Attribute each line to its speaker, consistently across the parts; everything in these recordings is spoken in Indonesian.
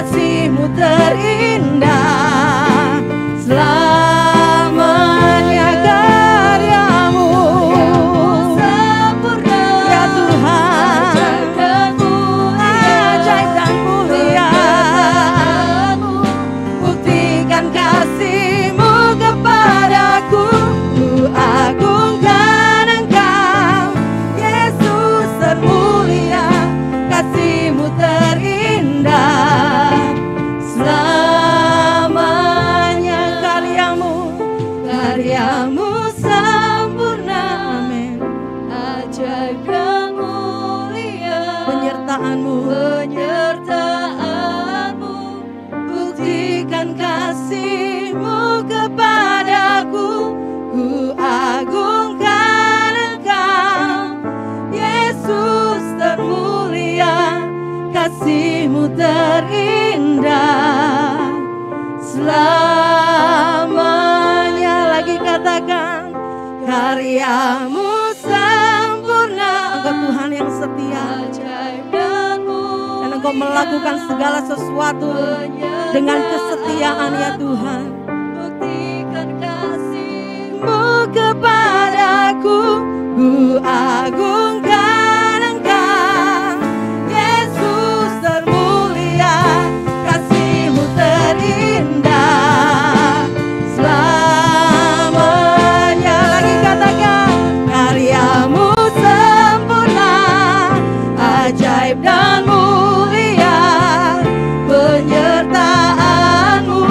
Speaker 1: kasih-Mu terindah. Selamanya karya-Mu sempurna, ya Tuhan, ajaib dan mulia. Buktikan kasih-Mu kepadaku, ku agungkan Engkau, Yesus termulia, kasih-Mu terindah. Selamanya karya-Mu sempurna, amin. Ajaib dan mulia, penyertaan-Mu, buktikan kasih-Mu kepadaku, ku agungkan Engkau, Yesus termulia, kasih-Mu terindah. Selamanya, lagi katakan, karya-Mu sempurna. Engkau Tuhan yang setia, dan Engkau melakukan segala sesuatu dengan kesetiaan, ya Tuhan. Buktikan kasih-Mu kepadaku, ku agungkan Engkau, Yesus termulia, kasih-Mu terindah. Selamanya, lagi katakan, karya-Mu sempurna, ajaib dan mulia, penyertaan-Mu,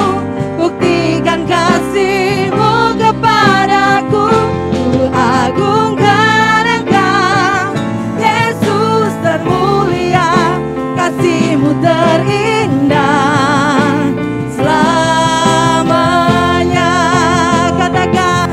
Speaker 1: buktikan kasih-Mu kepadaku, ku agungkan Engkau, Yesus termulia, kasih-Mu terindah. Selamanya, katakan,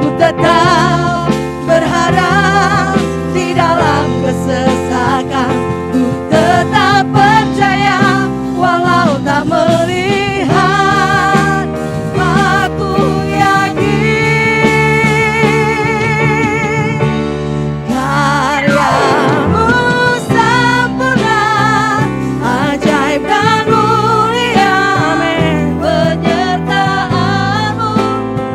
Speaker 1: ku tetap berharap di dalam kesesakan, ku tetap percaya walau tak melihat, aku yakin karya-Mu sempurna, ajaib dan mulia, amin. Penyertaan-Mu,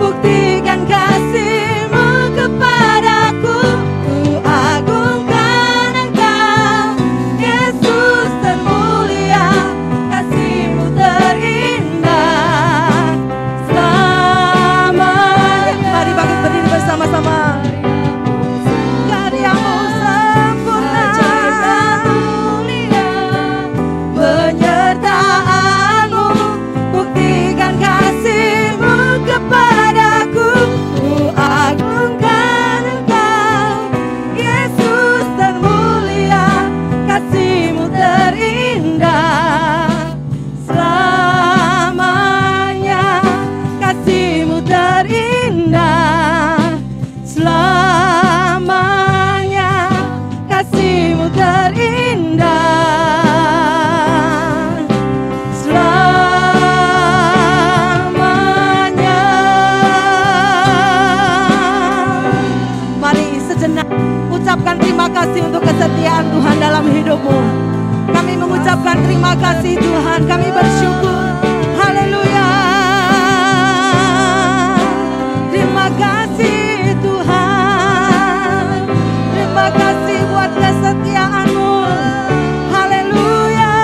Speaker 1: buktikan kasih-Mu kepadaku, ku agungkan Engkau, Yesus termulia, kasih-Mu terindah. Selamanya, mari bangkit berdiri bersama-sama. Karya-Mu sempurna, penyertaan-Mu, buktikan kasih-Mu kepadaku, ku agungkan Engkau, Yesus termulia, kasih-Mu terindah. Selamanya kasih-Mu terindah. Selamanya kasih-Mu terindah. Selamanya. Mari sejenak ucapkan terima kasih untuk kesetiaan Tuhan dalam hidupmu. Kami mengucapkan terima kasih Tuhan, kami bersyukur. Haleluya. Terima kasih Tuhan, terima kasih buat kesetiaan-Mu. Haleluya.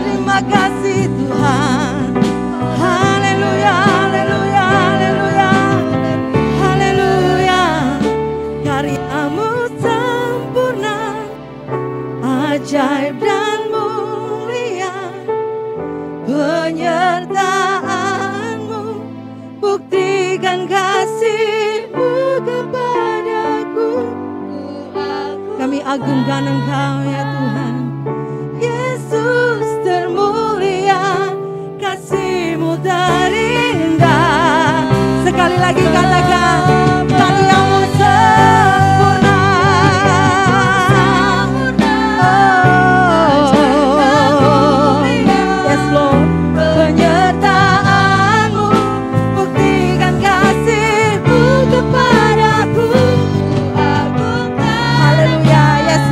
Speaker 1: Terima kasih Tuhan. Haleluya, haleluya, haleluya, haleluya. Karya-Mu sempurna, ajaib dan mulia, penyertaan-Mu, buktikan kasih-Mu kepadaku, kami agungkan Engkau, ya Tuhan, Yesus termulia, kasih-Mu terindah. Sekali lagi katakan, karya-Mu sempurna, yes Lord, penyertaan-Mu, buktikan kasih-Mu kepadaku, haleluya, yes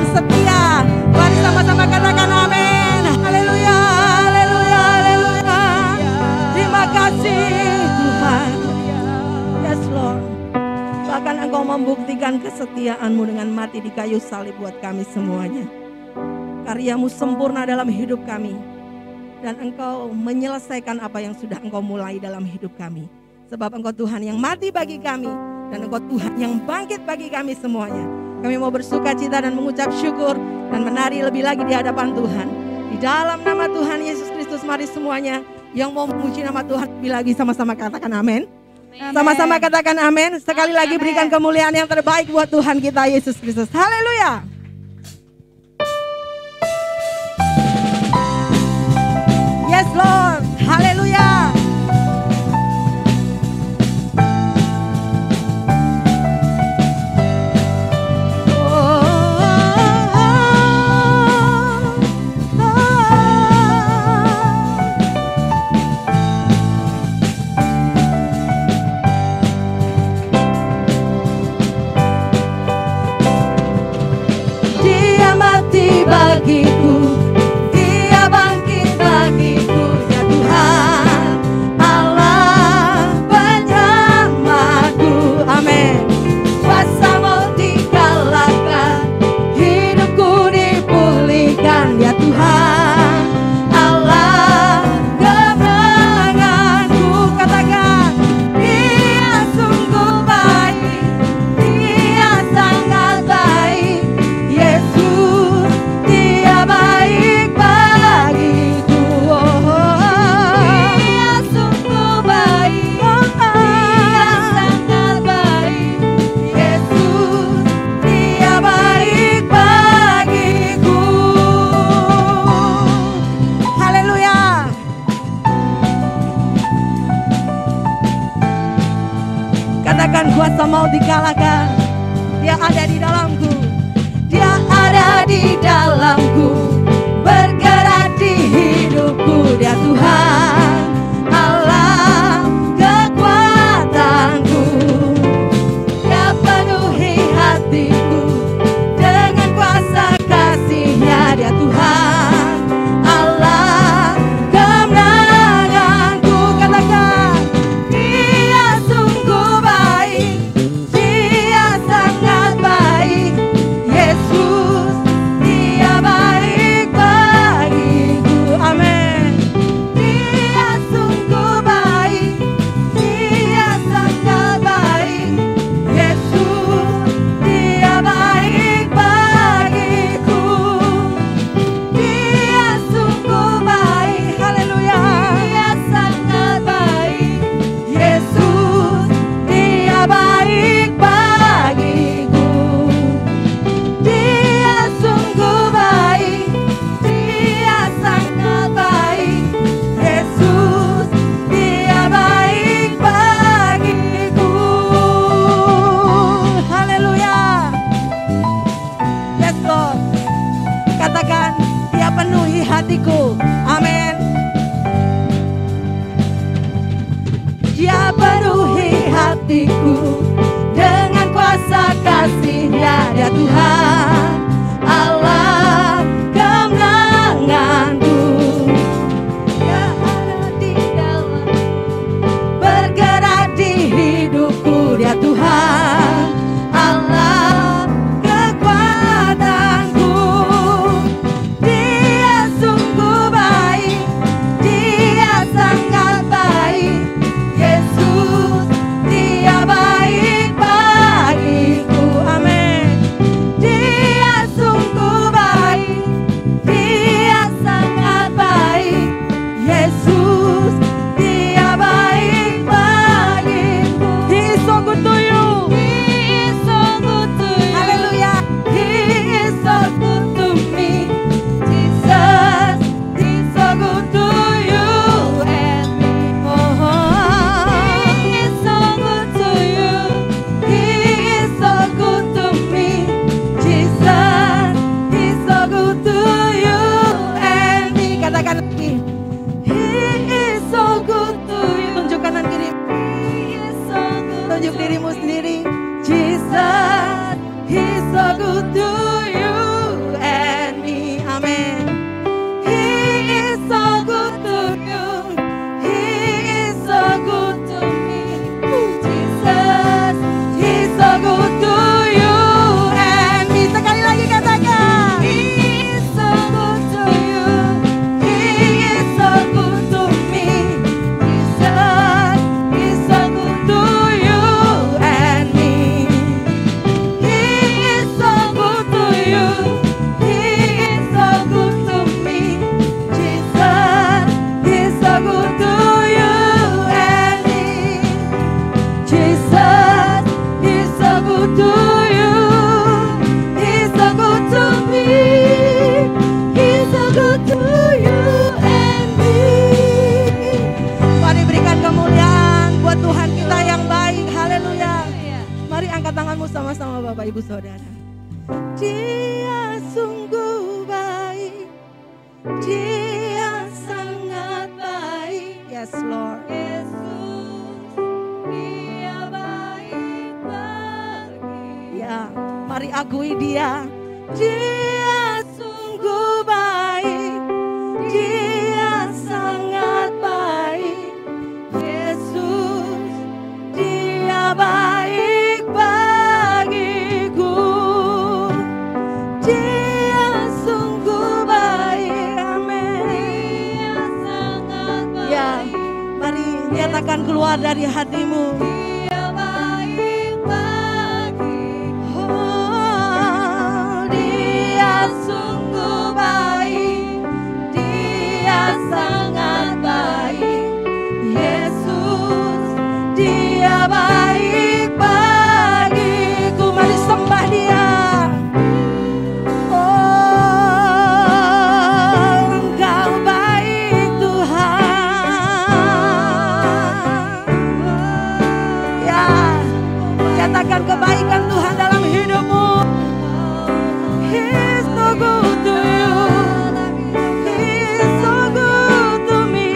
Speaker 1: Tuhan setia. Mari sama-sama katakan amin. Haleluya, haleluya, haleluya. Terima kasih Tuhan. Yes Lord. Bahkan Engkau membuktikan kesetiaan-Mu dengan mati di kayu salib buat kami semuanya. Karya-Mu sempurna dalam hidup kami. Dan Engkau menyelesaikan apa yang sudah Engkau mulai dalam hidup kami. Sebab Engkau Tuhan yang mati bagi kami. Dan Engkau Tuhan yang bangkit bagi kami semuanya. Kami mau bersuka cita dan mengucap syukur. Dan menari lebih lagi di hadapan Tuhan. Di dalam nama Tuhan Yesus Kristus, mari semuanya yang mau memuji nama Tuhan lebih lagi sama-sama katakan amin. Sama-sama katakan amin. Sekali lagi berikan kemuliaan yang terbaik buat Tuhan kita Yesus Kristus. Haleluya. Yes Lord, haleluya. Dia mati bagiku. Kuasa mau dikalahkan. Dia ada di dalamku. Dia ada di dalamku. Bergerak di hidupku. Dia Tuhan Allah kekuatanku. Dia penuhi hatiku dengan kuasa kasih-Nya. Dia Tuhan Allah kemenanganku. Katakan Dia sungguh baik. Hatiku, amin. Dia penuhi hatiku dengan kuasa kasih-Nya. Dia Tuhan Allah kemenanganku. Dia ada di dalam, bergerak di hidupku. Dia Tuhan Allah kekuatanku. Dia sungguh baik. Bapak Ibu Saudara. Dia sungguh baik, Dia sangat baik. Yes Lord. Yesus, Dia baik bagi. Ya, mari akui Dia. Dia sungguh baik, Dia sangat baik. Yesus, Dia baik bagiku. Dia sungguh baik, amin. Dia sangat baik. Ya, mari nyatakan keluar dari hatimu. Dia baik bagiku. Oh, Dia sungguh baik, Dia sangat baik. Yesus, Dia baik bagiku. Mari sembah Dia. Oh, Engkau baik Tuhan. Ya, katakan kebaikan Tuhan dalam hidupmu. He's so good to you. He's so good to me.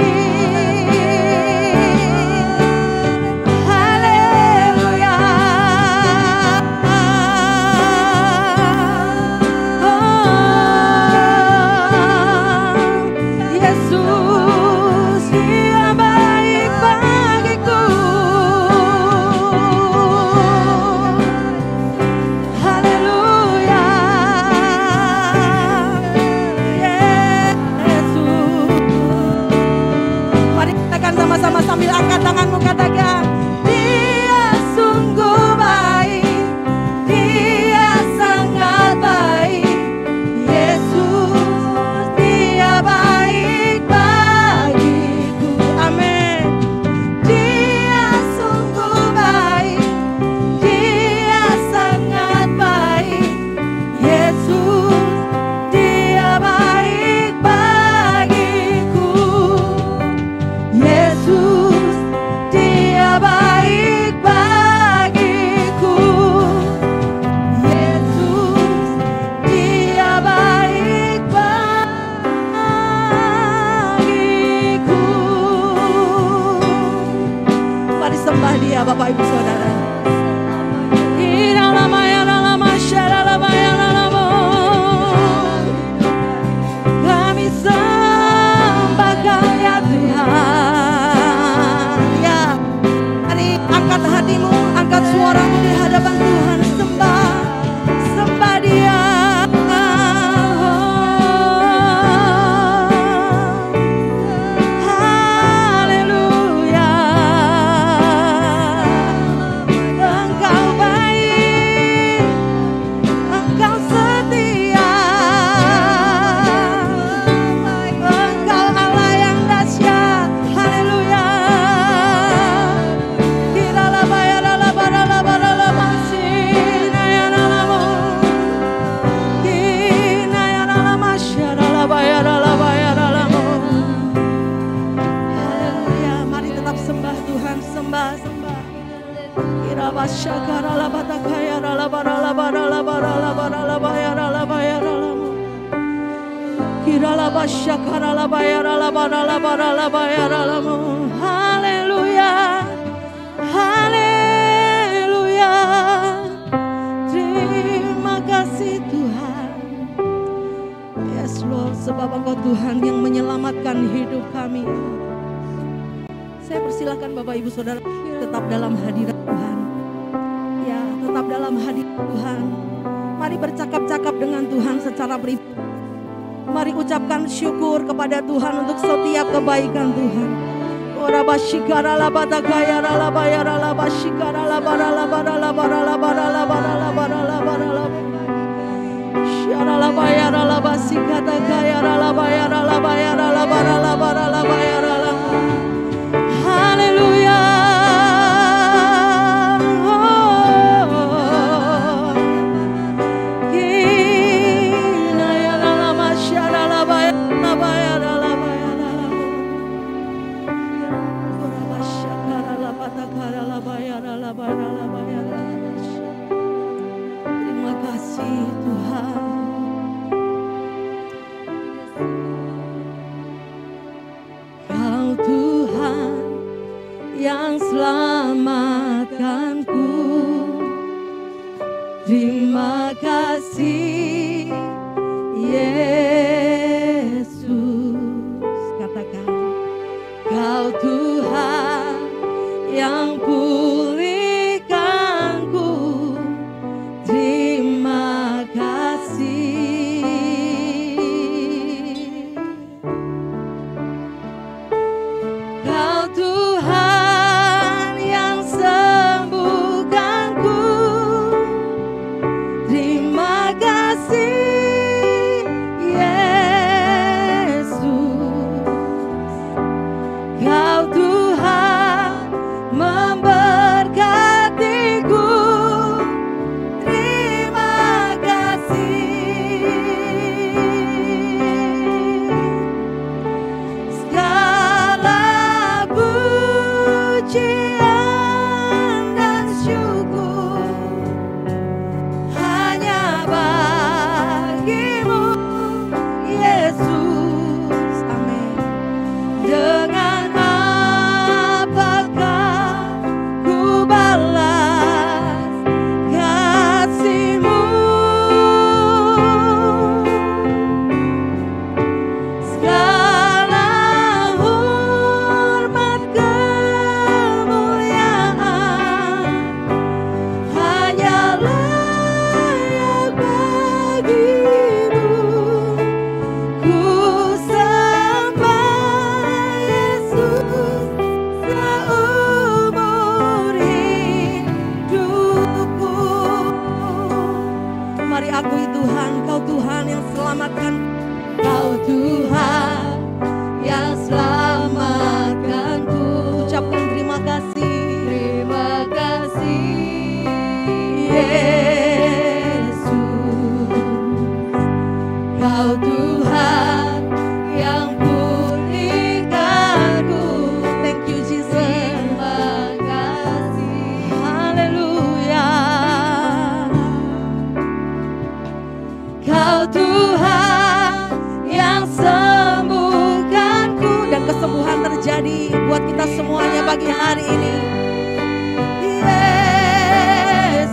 Speaker 1: Haleluya. Oh, Yesus, Dia baik bagiku. Haleluya. Yesus. Mari katakan sama-sama sambil angkat tanganmu, katakan. Dia sungguh baik, Dia sangat baik. Yesus, Dia baik bagiku. Amin. Dia sungguh baik, Dia sangat baik. Yesus, Dia baik bagiku. Yesus, Dia baik bagiku. Yesus, Dia baik bagiku. Mari sembah Dia, Bapak Ibu Saudara. Kami sembah Kau ya Tuhan. Ya, mari angkat hatimu, angkat suaramu di hadapan Tuhan. Sembah, sembah Dia. Haleluya. Engkau baik, Engkau setia, Engkau Allah yang dahsyat. Haleluya. Haleluya. Mari tetap sembah Tuhan, sembah, sembah. Haleluya. Haleluya. Terima kasih Tuhan. Yes Lord, sebab Engkau Tuhan yang menyelamatkan hidup kami. Saya persilakan Bapak Ibu Saudara tetap dalam hadirat Tuhan. Ya, tetap dalam hadirat Tuhan. Mari bercakap-cakap dengan Tuhan secara pribadi. Mari ucapkan syukur kepada Tuhan untuk setiap kebaikan Tuhan. Ora bashikara la badagaya la bayara la bashikara la bara la bara la bara la bara la bara la bara la bara la shara la bayara la basikata gaya la bayara la bayara la bara la bara la bayara la. Haleluya. kasih Yesus. Katakan, Kau Tuhan yang pulihkanku, terima kasih. Kau Tuhan yang sembuhkanku, terima kasih Yesus. Kau Tuhan memberkatiku, terima kasih. Segala pujian dan syukur hanya bagimu Yesus. Amin. Dengan apakah ku balas kasih-Mu? Segala hormat kemuliaan hanya layak bagimu. Ku sembah Yesus seumur hidupku. Mari akui Tuhan, Kau Tuhan yang selamatkan. Kau Tuhan yang selamatkanku. Ucapkan terima kasih. Terima kasih Yesus. Kau Tuhan yang pulihkanku. Thank you Jesus. Terima kasih. Haleluya. Kau Tuhan yang sembuhkanku. Dan kesembuhan terjadi buat kita semuanya pagi hari ini. Yesus,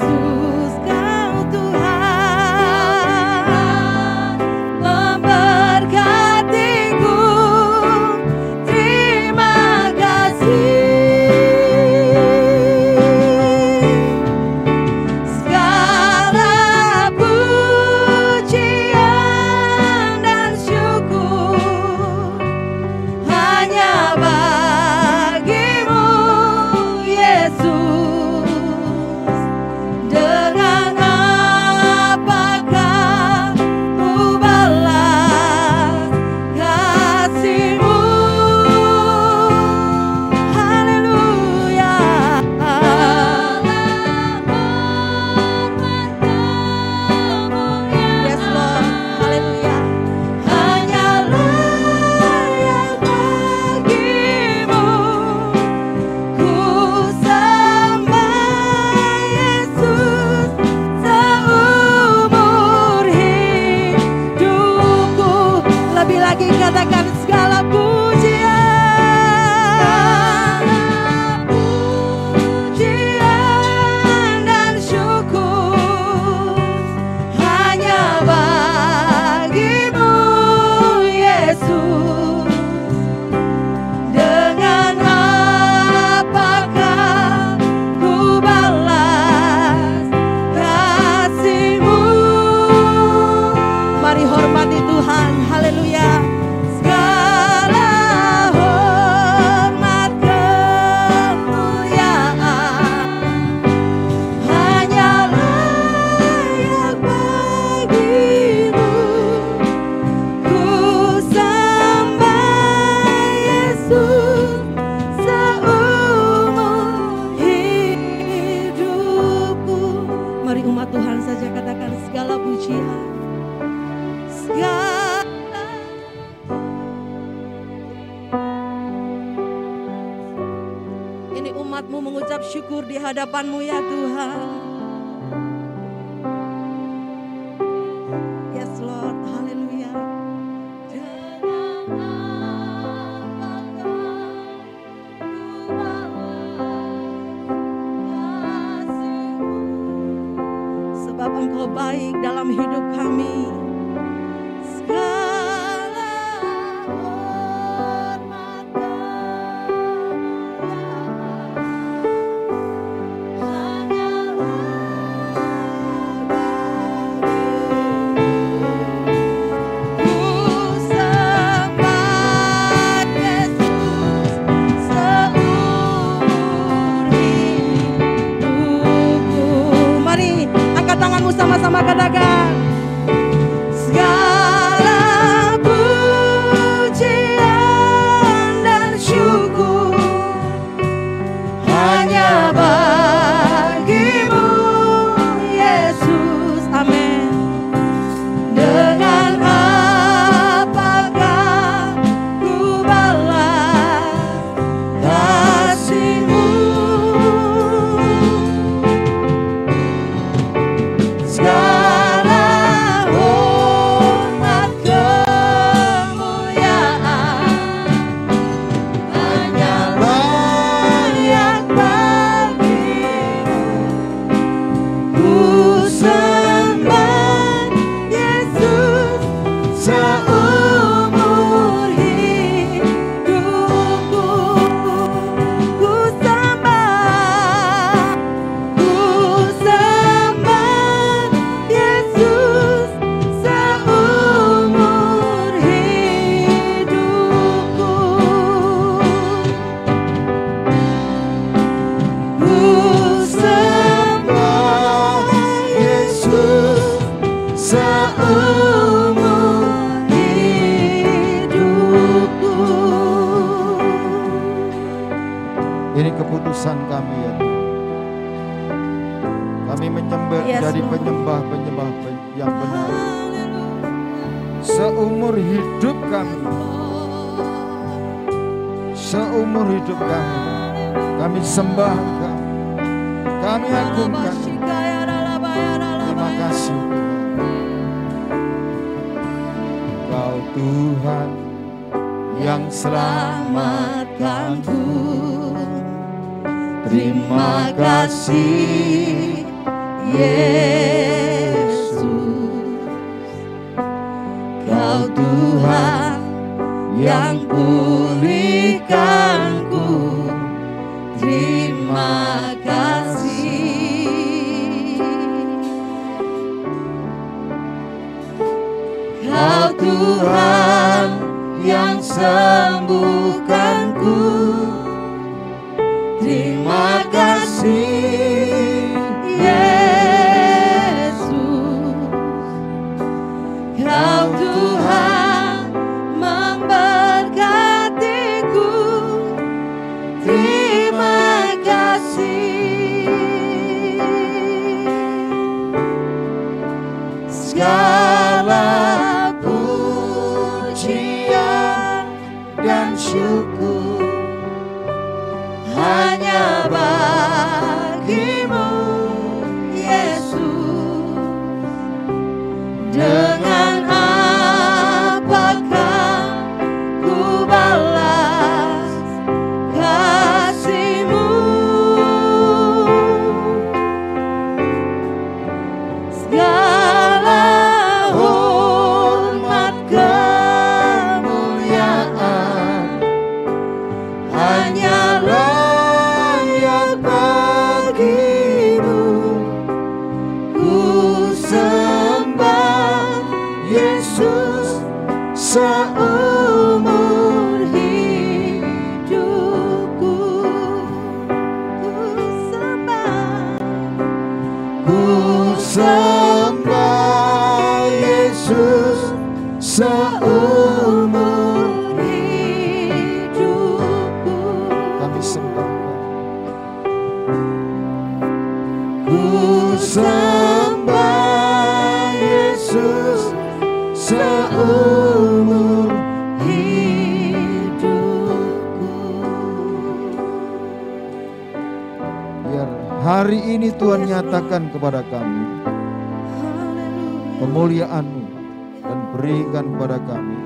Speaker 1: Kau Tuhan memberkatiku, terima kasih. Segala pujian dan syukur hanya bagimu Yesus. Dengan apakah ku balas kasih-Mu? Haleluya. Yes Lord, haleluya. Hanya layak bagimu. Ku sembah Yesus seumur hidupku. Lebih lagi katakan segala pujian dan syukur hanya bagimu Yesus. Dengan apakah ku balas kasih-Mu? Mari hormati Tuhan, haleluya. Segala hormat kemuliaan hanya layak bagimu. Ku sembah Yesus seumur hidupku. Mari umat Tuhan saja katakan segala pujian, segala. Ini umat-Mu mengucap syukur di hadapan-Mu ya Tuhan. Yes Lord, haleluya. Dengan apakah ku balas kasih-Mu? Sebab Engkau Engkau baik dalam hidup kami. Segala hormat sama-sama katakan, segala pujian dan syukur hanya bagimu Yesus. Amin. Dengan apakah ku balas kasih-Mu? Segala hormat kemuliaan hanya layak bagimu. Ku sembah Yesus seumur hidupku. Ku sembah Yesus seumur hidupku. Ku sembah Yesus seumur hidupku.
Speaker 2: Ini keputusan kami ya Tuhan. Kami menyembah jadi penyembah-penyembah yang benar. Seumur hidup kami. Seumur hidup kami sembah Engkau. Kami agungkan. Terima kasih Engkau Tuhan yang selamatkanku. Terima kasih Yesus. Kau Tuhan yang pulihkanku. Terima kasih. Kau Tuhan yang sembuhkanku. Terima kasih Yesus. Kau Tuhan memberkatiku. Terima kasih. Segala pujian dan syukur hanya bagimu Yesus. Dengan apakah ku balas kasih-Mu? Segala hormat kemuliaan hanya layak bagimu. Ku sembah Yesus seumur hidupku. Ku sembah Yesus seumur hidupku. Kami sembah. Ku sembah Yesus seumur hidupku. Biar hari ini Tuhan nyatakan kepada kami kemuliaan-Mu dan berikan kepada kami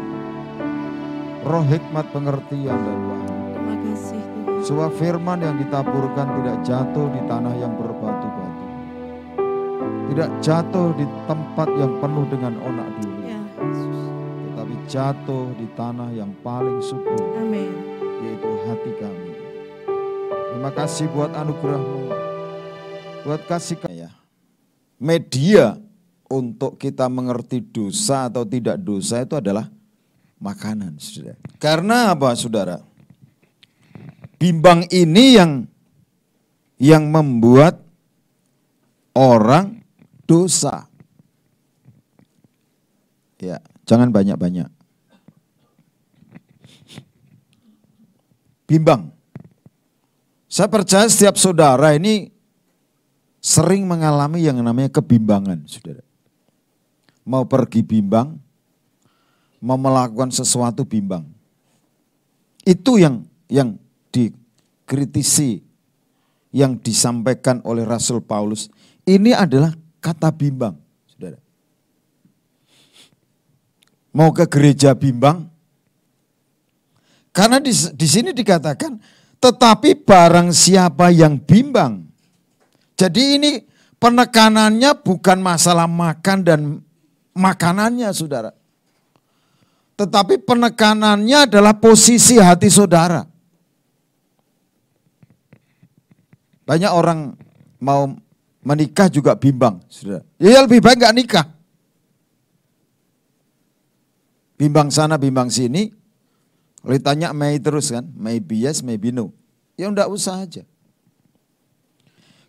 Speaker 2: roh hikmat, pengertian dan wahyu.
Speaker 1: Terima kasih Tuhan.
Speaker 2: Sebab firman yang ditaburkan tidak jatuh di tanah yang berbatu-batu, Tidak jatuh di tempat yang penuh dengan onak duri.
Speaker 1: Ya, Yesus.
Speaker 2: Tetapi jatuh di tanah yang paling subur.
Speaker 1: Amin.
Speaker 2: Yaitu hati kami. Terima kasih buat anugerah-Mu. Buat kasih ya. Media untuk kita mengerti dosa atau tidak dosa itu adalah makanan, saudara. Karena apa, saudara? Bimbang ini yang membuat orang dosa. Ya, jangan banyak-banyak. Bimbang. Saya percaya setiap saudara ini sering mengalami yang namanya kebimbangan, saudara. Mau pergi bimbang, mau melakukan sesuatu bimbang. Itu yang dikritisi, yang disampaikan oleh Rasul Paulus. Ini adalah kata bimbang, saudara. Mau ke gereja bimbang, karena di sini dikatakan, tetapi barang siapa yang bimbang. Jadi ini penekanannya bukan masalah makan dan makanannya, saudara. Tetapi penekanannya adalah posisi hati saudara. Banyak orang mau menikah juga bimbang, saudara. Ya lebih baik nggak nikah. Bimbang sana, bimbang sini. Kalau ditanya may terus kan, maybe yes, maybe no. Ya enggak usah aja.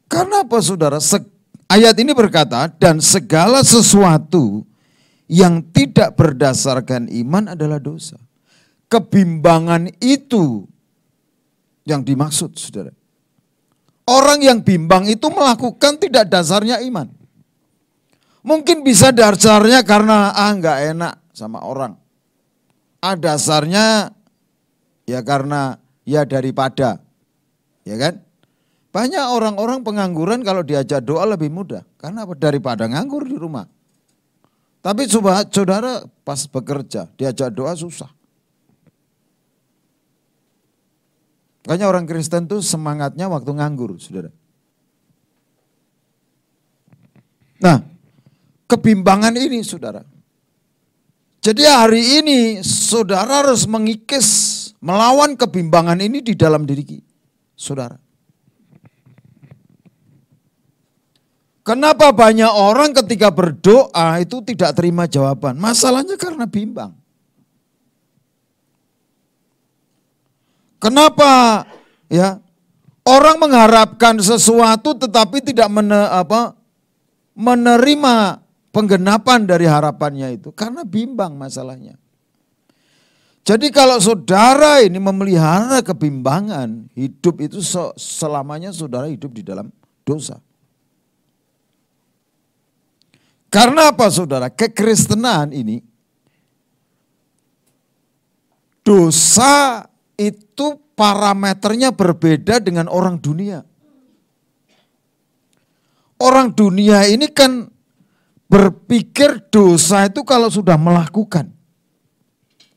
Speaker 2: Karena apa, saudara? Ayat ini berkata, dan segala sesuatu yang tidak berdasarkan iman adalah dosa. Kebimbangan itu yang dimaksud, saudara. Orang yang bimbang itu melakukan tidak dasarnya iman. Mungkin bisa dasarnya karena enggak enak sama orang. Dasarnya ya karena ya daripada. Ya kan? Banyak orang-orang pengangguran kalau diajak doa lebih mudah. Karena daripada nganggur di rumah. Tapi saudara pas bekerja diajak doa susah. Makanya orang Kristen tuh semangatnya waktu nganggur, saudara. Nah, kebimbangan ini, saudara. Jadi hari ini saudara harus mengikis, melawan kebimbangan ini di dalam diri saudara. Kenapa banyak orang ketika berdoa itu tidak terima jawaban? Masalahnya karena bimbang. Kenapa ya orang mengharapkan sesuatu tetapi tidak menerima penggenapan dari harapannya itu? Karena bimbang masalahnya. Jadi kalau saudara ini memelihara kebimbangan, hidup itu selamanya saudara hidup di dalam dosa. Karena apa, saudara? Kekristenan ini, dosa itu parameternya berbeda dengan orang dunia. Orang dunia ini kan berpikir dosa itu kalau sudah melakukan.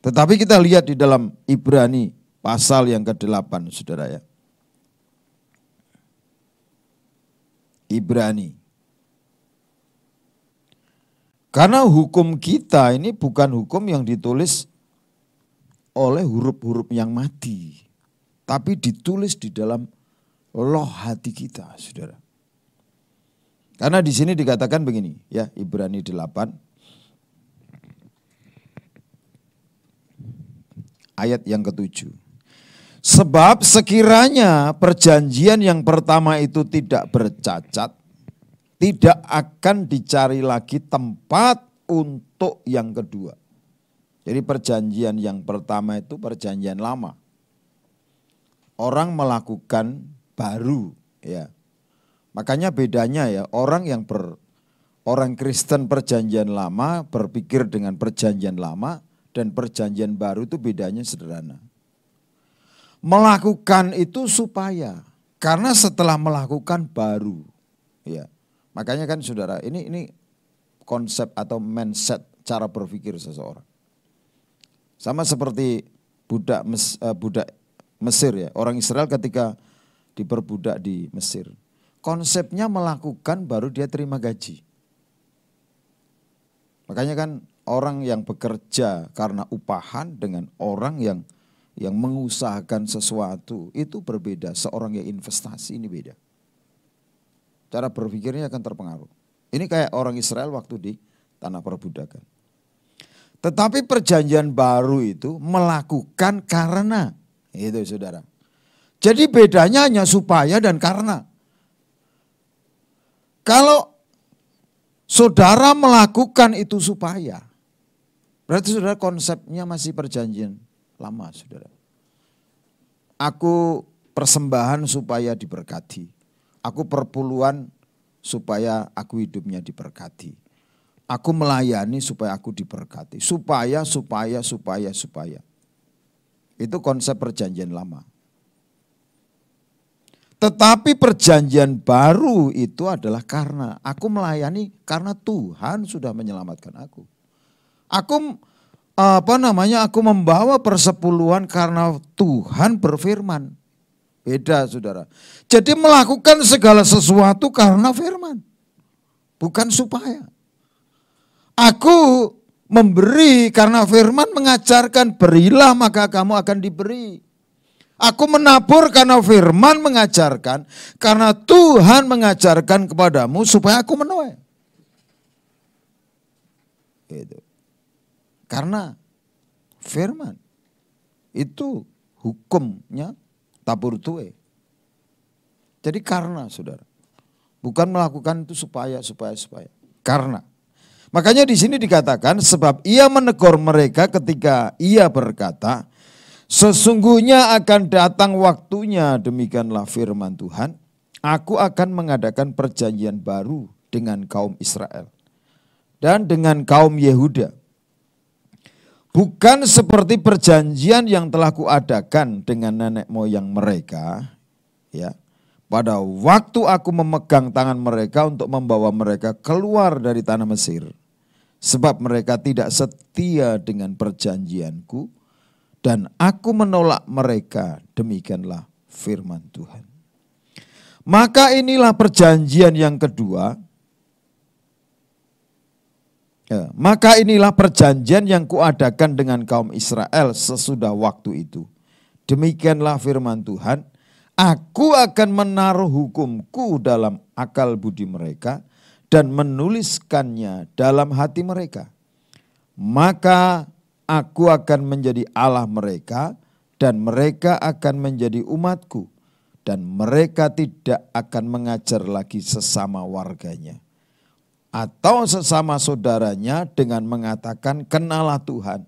Speaker 2: Tetapi kita lihat di dalam Ibrani pasal yang ke-8, saudara ya. Ibrani. Karena hukum kita ini bukan hukum yang ditulis oleh huruf-huruf yang mati. Tapi ditulis di dalam loh hati kita, saudara. Karena di sini dikatakan begini, ya, Ibrani 8 ayat yang ke-7. Sebab sekiranya perjanjian yang pertama itu tidak bercacat, tidak akan dicari lagi tempat untuk yang kedua. Jadi perjanjian yang pertama itu perjanjian lama. Orang melakukan baru, ya. Makanya bedanya ya, orang Kristen perjanjian lama berpikir dengan perjanjian lama dan perjanjian baru itu bedanya sederhana. Melakukan itu supaya, karena setelah melakukan baru, ya. Makanya kan saudara, ini konsep atau mindset cara berpikir seseorang. Sama seperti budak Mesir ya, orang Israel ketika diperbudak di Mesir. Konsepnya melakukan baru dia terima gaji. Makanya kan orang yang bekerja karena upahan dengan orang yang mengusahakan sesuatu itu berbeda. Seorang yang investasi ini beda. Cara berpikirnya akan terpengaruh. Ini kayak orang Israel waktu di tanah perbudakan. Tetapi perjanjian baru itu melakukan karena. Itu saudara. Jadi bedanya hanya supaya dan karena. Kalau saudara melakukan itu supaya, berarti saudara konsepnya masih perjanjian lama saudara. Aku persembahan supaya diberkati. Aku perpuluhan supaya aku hidupnya diberkati. Aku melayani supaya aku diberkati. Supaya. Itu konsep perjanjian lama. Tetapi perjanjian baru itu adalah karena aku melayani karena Tuhan sudah menyelamatkan aku. Aku aku membawa persepuluhan karena Tuhan berfirman. Beda saudara. Jadi melakukan segala sesuatu karena firman. Bukan supaya. Aku memberi karena firman mengajarkan berilah maka kamu akan diberi. Aku menabur karena firman mengajarkan, karena Tuhan mengajarkan kepadamu supaya aku menuai. Gitu. Karena firman itu hukumnya tabur tuai. Jadi karena saudara, bukan melakukan itu supaya. Karena. Makanya di sini dikatakan sebab ia menegur mereka ketika ia berkata, sesungguhnya akan datang waktunya, demikianlah firman Tuhan, aku akan mengadakan perjanjian baru dengan kaum Israel dan dengan kaum Yehuda. Bukan seperti perjanjian yang telah kuadakan dengan nenek moyang mereka, ya. Pada waktu aku memegang tangan mereka untuk membawa mereka keluar dari tanah Mesir, sebab mereka tidak setia dengan perjanjianku, dan aku menolak mereka, demikianlah firman Tuhan. Maka inilah perjanjian yang kedua. Maka inilah perjanjian yang kuadakan dengan kaum Israel sesudah waktu itu. Demikianlah firman Tuhan, aku akan menaruh hukumku dalam akal budi mereka dan menuliskannya dalam hati mereka. Maka aku akan menjadi Allah mereka dan mereka akan menjadi umatku. Dan mereka tidak akan mengajar lagi sesama warganya atau sesama saudaranya dengan mengatakan kenalah Tuhan.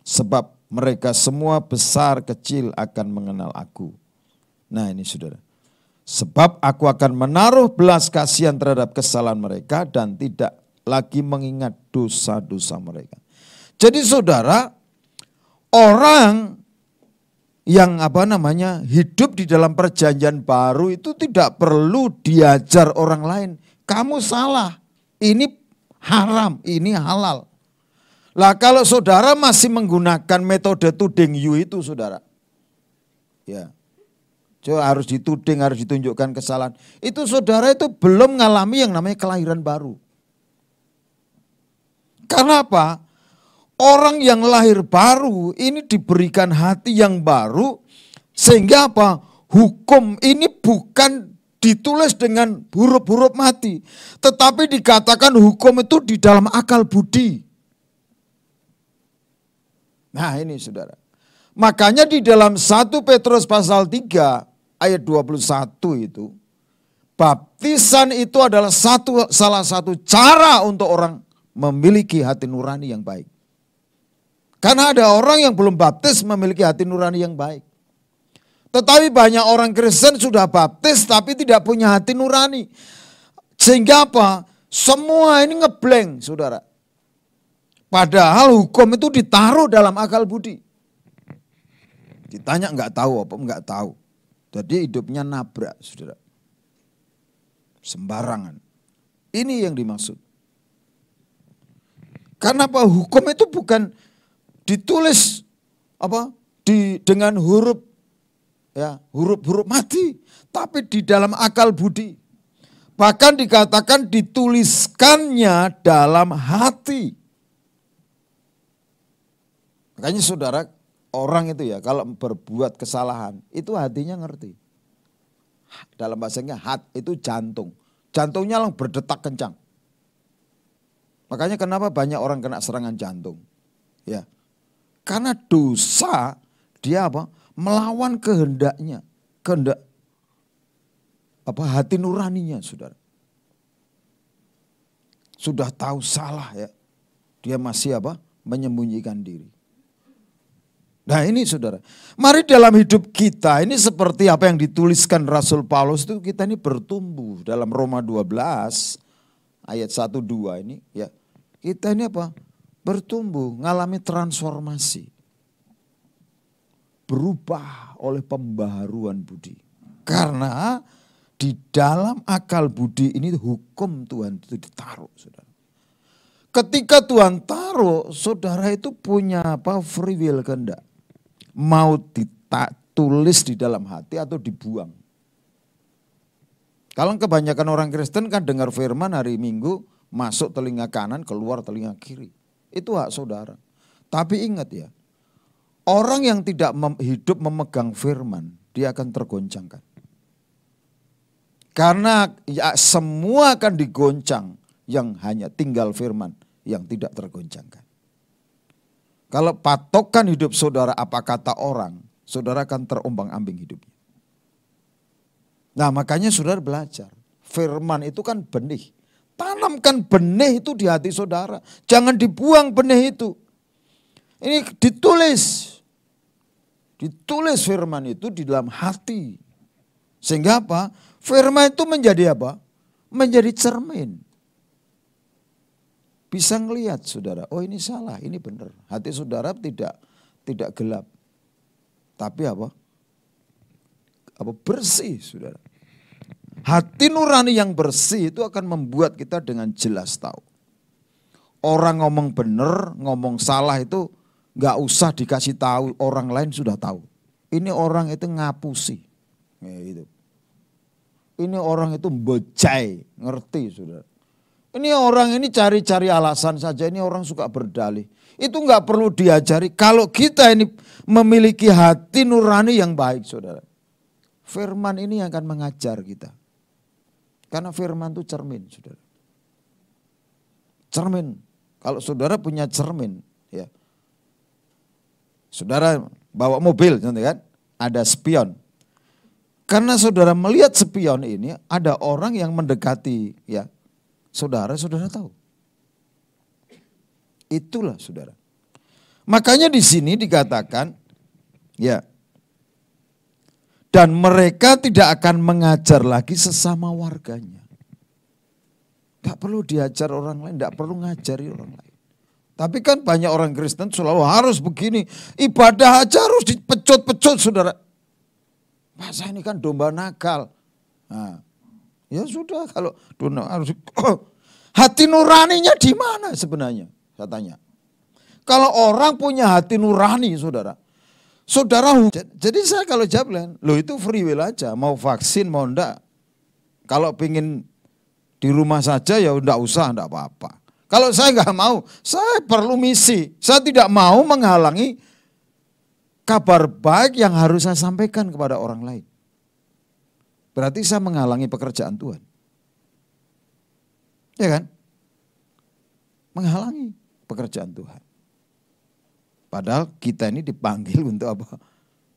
Speaker 2: Sebab mereka semua besar kecil akan mengenal aku. Nah ini saudara. Sebab aku akan menaruh belas kasihan terhadap kesalahan mereka dan tidak lagi mengingat dosa-dosa mereka. Jadi saudara, orang yang hidup di dalam perjanjian baru itu tidak perlu diajar orang lain. Kamu salah, ini haram, ini halal. Lah kalau saudara masih menggunakan metode tuding you itu saudara. Ya. Coba harus dituding, harus ditunjukkan kesalahan. Itu saudara itu belum mengalami yang namanya kelahiran baru. Karena apa? Orang yang lahir baru ini diberikan hati yang baru. Sehingga apa? Hukum ini bukan ditulis dengan huruf-huruf mati. Tetapi dikatakan hukum itu di dalam akal budi. Nah ini saudara. Makanya di dalam 1 Petrus pasal 3 ayat 21 itu. Baptisan itu adalah salah satu cara untuk orang memiliki hati nurani yang baik. Karena ada orang yang belum baptis memiliki hati nurani yang baik. Tetapi banyak orang Kristen sudah baptis tapi tidak punya hati nurani. Sehingga apa? Semua ini ngeblank saudara. Padahal hukum itu ditaruh dalam akal budi. Ditanya enggak tahu apa? Enggak tahu. Jadi hidupnya nabrak saudara. Sembarangan. Ini yang dimaksud. Karena apa? Hukum itu bukan ditulis dengan huruf huruf mati, tapi di dalam akal budi. Bahkan dikatakan dituliskannya dalam hati. Makanya saudara, orang itu ya kalau berbuat kesalahan, itu hatinya ngerti. Dalam bahasanya itu jantung. Jantungnya langsung berdetak kencang. Makanya kenapa banyak orang kena serangan jantung. Ya, karena dosa dia apa? Melawan kehendaknya, kehendak hati nuraninya, saudara. Sudah tahu salah ya, dia masih menyembunyikan diri. Nah ini saudara, mari dalam hidup kita ini seperti apa yang dituliskan Rasul Paulus itu, kita ini bertumbuh dalam Roma 12 ayat 1-2 ini ya. Kita ini bertumbuh, ngalami transformasi. Berubah oleh pembaharuan budi. Karena di dalam akal budi ini hukum Tuhan itu ditaruh, saudara. Ketika Tuhan taruh, saudara itu punya free will, kehendak. Mau ditulis di dalam hati atau dibuang. Kalau kebanyakan orang Kristen kan dengar firman hari Minggu, masuk telinga kanan, keluar telinga kiri. Itu hak saudara. Tapi ingat ya, orang yang tidak hidup memegang firman, dia akan tergoncangkan. Karena ya, semua akan digoncang, yang hanya tinggal firman yang tidak tergoncangkan. Kalau patokan hidup saudara apa kata orang, saudara akan terombang-ambing hidupnya. Nah makanya saudara belajar, firman itu kan benih. Tanamkan benih itu di hati saudara, jangan dibuang benih itu. Ini ditulis firman itu di dalam hati. Sehingga firman itu menjadi menjadi cermin. Bisa ngelihat saudara, oh ini salah, ini benar. Hati saudara tidak gelap. Tapi bersih saudara. Hati nurani yang bersih itu akan membuat kita dengan jelas tahu. Orang ngomong benar, ngomong salah itu gak usah dikasih tahu, orang lain sudah tahu. Ini orang itu ngapusi. Gitu. Ini orang itu bocai, ngerti saudara. Ini orang ini cari-cari alasan saja, ini orang suka berdalih. Itu gak perlu diajari. Kalau kita ini memiliki hati nurani yang baik saudara. Firman ini yang akan mengajar kita. Karena firman itu cermin saudara. Cermin. Kalau saudara punya cermin ya. Saudara bawa mobil kan, ada spion. Karena saudara melihat spion ini, ada orang yang mendekati ya. Saudara tahu. Itulah saudara. Makanya di sini dikatakan ya. Dan mereka tidak akan mengajar lagi sesama warganya. Tidak perlu diajar orang lain, tidak perlu ngajari orang lain. Tapi kan banyak orang Kristen selalu harus begini. Ibadah aja harus dipecut-pecut saudara. Masa ini kan domba nakal. Nah, ya sudah kalau harus hati nuraninya di mana sebenarnya? Saya tanya. Kalau orang punya hati nurani saudara. Jadi saya kalau jawab, lo itu free will aja, mau vaksin mau enggak. Kalau pengen di rumah saja ya enggak usah, enggak apa-apa. Kalau saya enggak mau, saya perlu misi. Saya tidak mau menghalangi kabar baik yang harus saya sampaikan kepada orang lain. Berarti saya menghalangi pekerjaan Tuhan. Ya kan? Menghalangi pekerjaan Tuhan. Padahal kita ini dipanggil untuk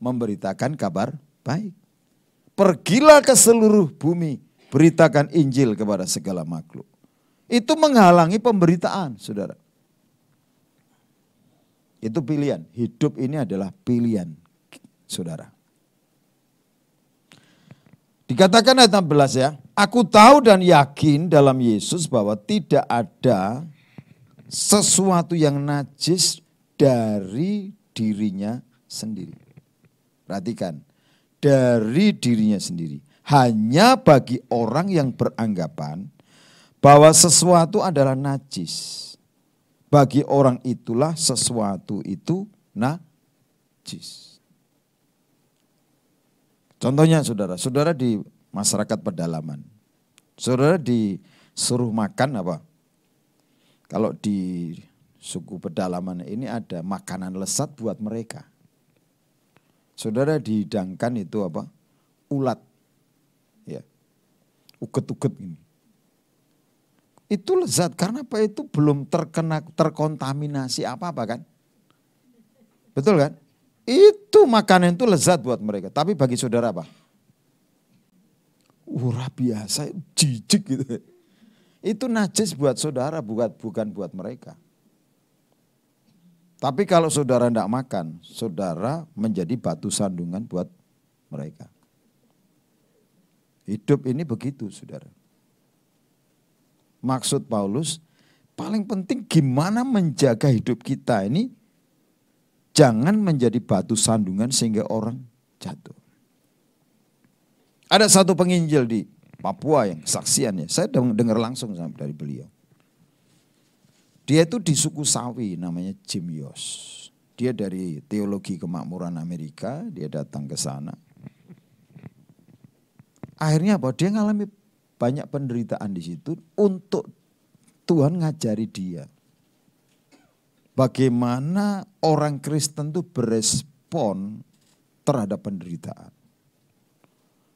Speaker 2: memberitakan kabar baik. Pergilah ke seluruh bumi, beritakan Injil kepada segala makhluk. Itu menghalangi pemberitaan, saudara. Itu pilihan. Hidup ini adalah pilihan, saudara. Dikatakan ayat 16 ya. Aku tahu dan yakin dalam Yesus bahwa tidak ada sesuatu yang najis dari dirinya sendiri. Perhatikan, dari dirinya sendiri. Hanya bagi orang yang beranggapan bahwa sesuatu adalah najis. Bagi orang itulah sesuatu itu najis. Contohnya saudara di masyarakat pedalaman. Saudara disuruh makan apa? Kalau di suku pedalaman ini ada makanan lezat buat mereka. Saudara dihidangkan itu apa? Ulat. Ya. Uget-uget ini. Itu lezat karena apa? Itu belum terkontaminasi apa-apa kan? Betul kan? Itu makanan itu lezat buat mereka. Tapi bagi saudara apa? Wah biasa, jijik gitu. Itu najis buat saudara, bukan buat mereka. Tapi kalau saudara tidak makan, saudara menjadi batu sandungan buat mereka. Hidup ini begitu, saudara. Maksud Paulus, paling penting gimana menjaga hidup kita ini, jangan menjadi batu sandungan sehingga orang jatuh. Ada satu penginjil di Papua yang saksiannya, saya dengar langsung dari beliau. Dia itu di suku Sawi, namanya Jim Yos. Dia dari Teologi Kemakmuran Amerika, dia datang ke sana. Akhirnya apa? Dia ngalami banyak penderitaan di situ untuk Tuhan ngajari dia. Bagaimana orang Kristen itu berespon terhadap penderitaan.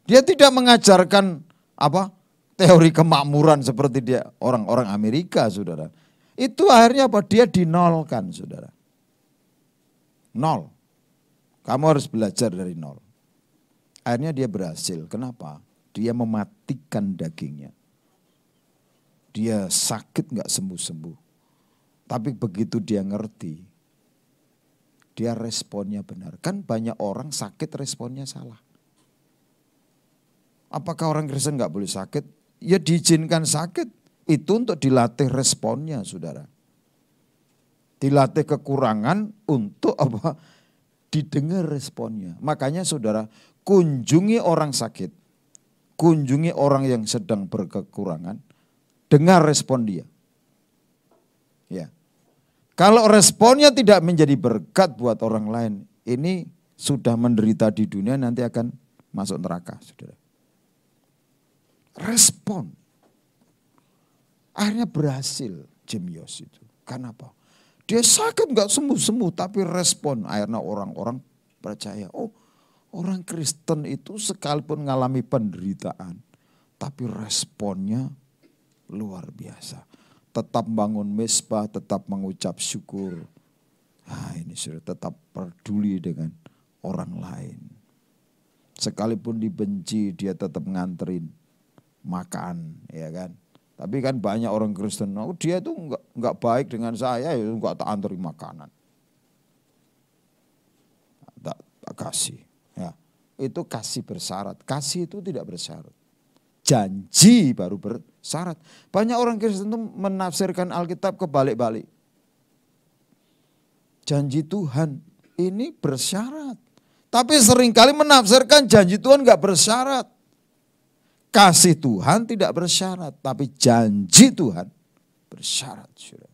Speaker 2: Dia tidak mengajarkan apa teori kemakmuran seperti dia orang-orang Amerika, saudara. Itu akhirnya apa? Dia dinolkan, saudara. Nol. Kamu harus belajar dari nol. Akhirnya dia berhasil. Kenapa? Dia mematikan dagingnya. Dia sakit nggak sembuh-sembuh. Tapi begitu dia ngerti, dia responnya benar. Kan banyak orang sakit responnya salah. Apakah orang Kristen nggak boleh sakit? Ya diizinkan sakit. Itu untuk dilatih responnya, saudara. Dilatih kekurangan untuk apa? Didengar responnya. Makanya saudara, kunjungi orang sakit. Kunjungi orang yang sedang berkekurangan. Dengar respon dia. Ya. Kalau responnya tidak menjadi berkat buat orang lain, ini sudah menderita di dunia, nanti akan masuk neraka, saudara. Respon. Akhirnya berhasil Jim Yos itu. Kenapa? Dia sakit nggak sembuh-sembuh, tapi respon. Akhirnya orang-orang percaya, oh orang Kristen itu sekalipun mengalami penderitaan, tapi responnya luar biasa. Tetap bangun mezbah, tetap mengucap syukur. Nah ini sudah tetap peduli dengan orang lain. Sekalipun dibenci, dia tetap nganterin makan, ya kan. Tapi kan banyak orang Kristen, oh dia tuh enggak baik dengan saya, ya enggak tak anterin makanan. Tak kasih. Ya. Itu kasih bersyarat. Kasih itu tidak bersyarat. Janji baru bersyarat. Banyak orang Kristen itu menafsirkan Alkitab kebalik-balik. Janji Tuhan ini bersyarat. Tapi seringkali menafsirkan janji Tuhan enggak bersyarat. Kasih Tuhan tidak bersyarat, tapi janji Tuhan bersyarat. Saudara.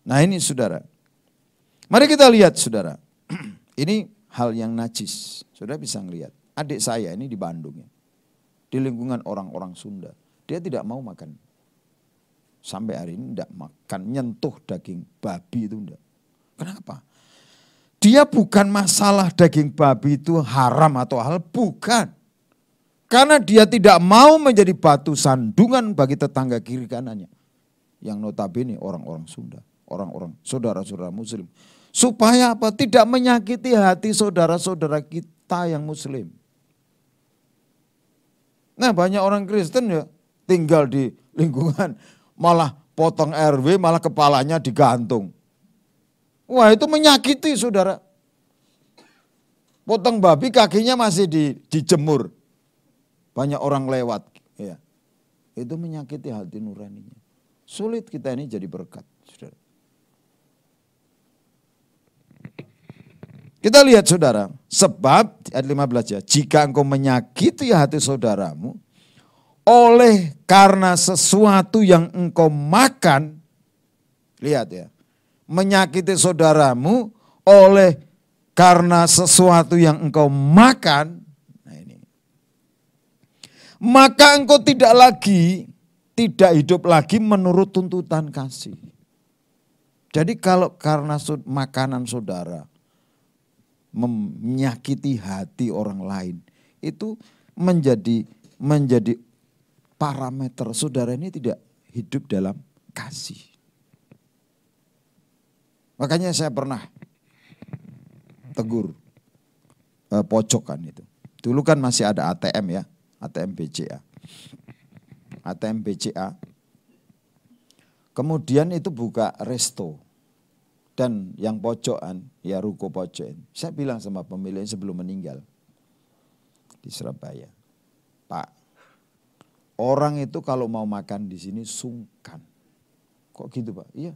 Speaker 2: Nah ini saudara, mari kita lihat saudara, ini hal yang najis. Saudara bisa ngelihat, adik saya ini di Bandung ya, di lingkungan orang-orang Sunda, dia tidak mau makan. Sampai hari ini tidak makan, nyentuh daging babi itu enggak. Kenapa? Dia bukan masalah daging babi itu haram atau halal, bukan. Karena dia tidak mau menjadi batu sandungan bagi tetangga kiri kanannya. Yang notabene orang-orang Sunda, orang-orang saudara-saudara muslim. Supaya apa? Tidak menyakiti hati saudara-saudara kita yang muslim. Nah banyak orang Kristen ya tinggal di lingkungan malah potong RW, malah kepalanya digantung. Wah itu menyakiti saudara. Potong babi kakinya masih dijemur. Banyak orang lewat, ya. Itu menyakiti hati nuraninya. Sulit kita ini jadi berkat, saudara. Kita lihat saudara, sebab ayat 15 ya, jika engkau menyakiti hati saudaramu, oleh karena sesuatu yang engkau makan, lihat ya, menyakiti saudaramu oleh karena sesuatu yang engkau makan, maka engkau tidak hidup lagi menurut tuntutan kasih. Jadi kalau karena makanan saudara menyakiti hati orang lain, itu menjadi parameter saudara ini tidak hidup dalam kasih. Makanya saya pernah tegur pojokan itu. Dulu kan masih ada ATM ya, ATM BCA. ATM BCA. Kemudian itu buka resto. Dan yang pojokan, ya ruko pojokan. Saya bilang sama pemiliknya sebelum meninggal di Surabaya, Pak, orang itu kalau mau makan di sini sungkan. Kok gitu Pak? Iya.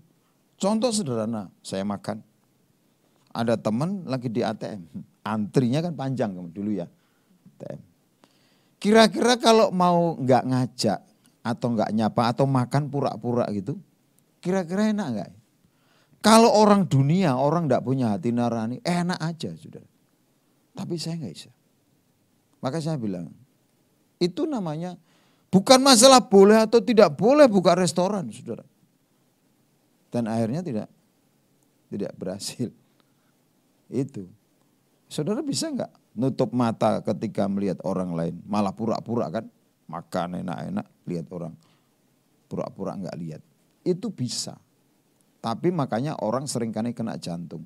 Speaker 2: Contoh sederhana, saya makan. Ada teman lagi di ATM. Antrinya kan panjang dulu ya. ATM. Kira-kira kalau mau nggak ngajak atau nggak nyapa atau makan pura-pura gitu, kira-kira enak nggak? Kalau orang dunia, orang nggak punya hati nurani, enak aja sudah. Tapi saya nggak bisa. Maka saya bilang, itu namanya bukan masalah boleh atau tidak boleh buka restoran, saudara. Dan akhirnya tidak berhasil. Itu. Saudara bisa nggak nutup mata ketika melihat orang lain, malah pura-pura kan, makan enak-enak, lihat orang pura-pura nggak lihat. Itu bisa. Tapi makanya orang seringkali kena jantung.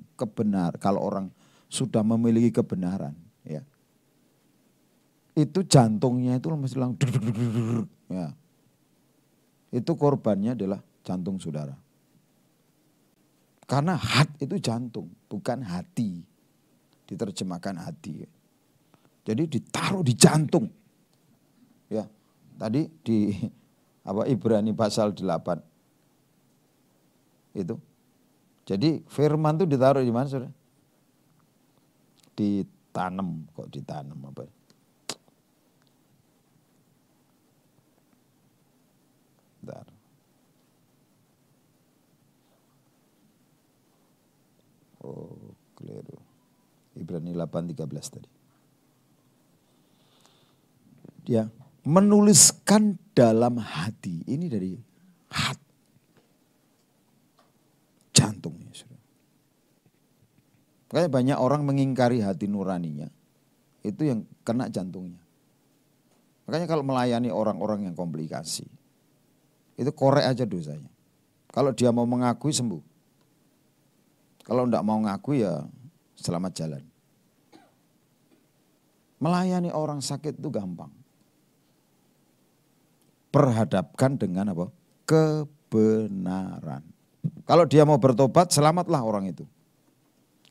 Speaker 2: Kalau orang sudah memiliki kebenaran, ya, itu jantungnya itu masih lang, ya. Itu korbannya adalah jantung saudara. Karena itu jantung, bukan hati. Diterjemahkan hati. Jadi ditaruh di jantung. Ya, tadi di Ibrani pasal 8. Itu. Jadi firman itu ditaruh di mana saudara? Ditanam, kok ditanam apa? Bentar. Oh, keliru. Ibrani 8:13 tadi. Dia menuliskan dalam hati. Ini dari hati. Jantungnya. Makanya banyak orang mengingkari hati nuraninya. Itu yang kena jantungnya. Makanya kalau melayani orang-orang yang komplikasi, itu korek aja dosanya. Kalau dia mau mengakui sembuh. Kalau enggak mau ngaku ya selamat jalan. Melayani orang sakit itu gampang. Perhadapkan dengan apa? Kebenaran. Kalau dia mau bertobat, selamatlah orang itu.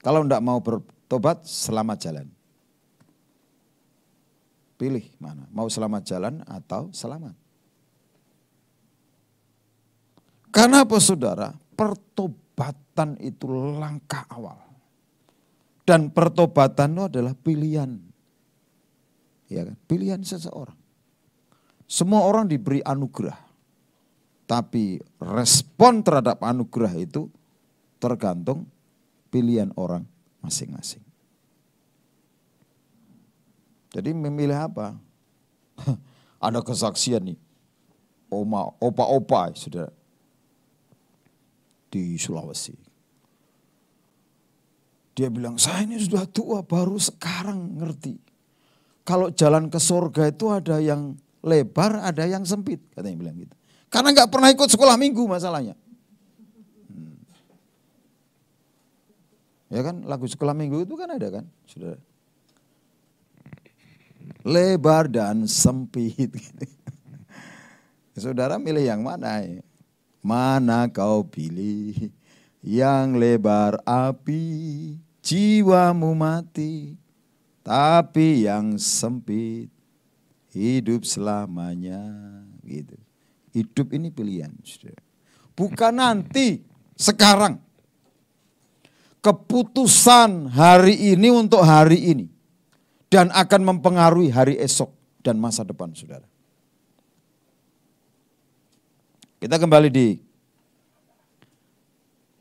Speaker 2: Kalau enggak mau bertobat, selamat jalan. Pilih mana, mau selamat jalan atau selamat. Karena apa saudara? Pertobatan itu langkah awal. Dan pertobatan itu adalah pilihan. Ya kan? Pilihan seseorang. Semua orang diberi anugerah. Tapi respon terhadap anugerah itu tergantung pilihan orang masing-masing. Jadi memilih apa? Ada kesaksian nih. Opa-opa sudah di Sulawesi. Dia bilang, saya ini sudah tua baru sekarang ngerti. Kalau jalan ke surga itu ada yang lebar, ada yang sempit. Katanya bilang gitu. Karena nggak pernah ikut sekolah minggu masalahnya. Ya kan lagu sekolah minggu itu kan ada kan. Saudara. Lebar dan sempit. Saudara milih yang mana ya? Mana kau pilih? Yang lebar api, jiwamu mati. Tapi yang sempit, hidup selamanya. Gitu. Hidup ini pilihan. Bukan nanti, sekarang. Keputusan hari ini untuk hari ini. Dan akan mempengaruhi hari esok dan masa depan saudara. Kita kembali di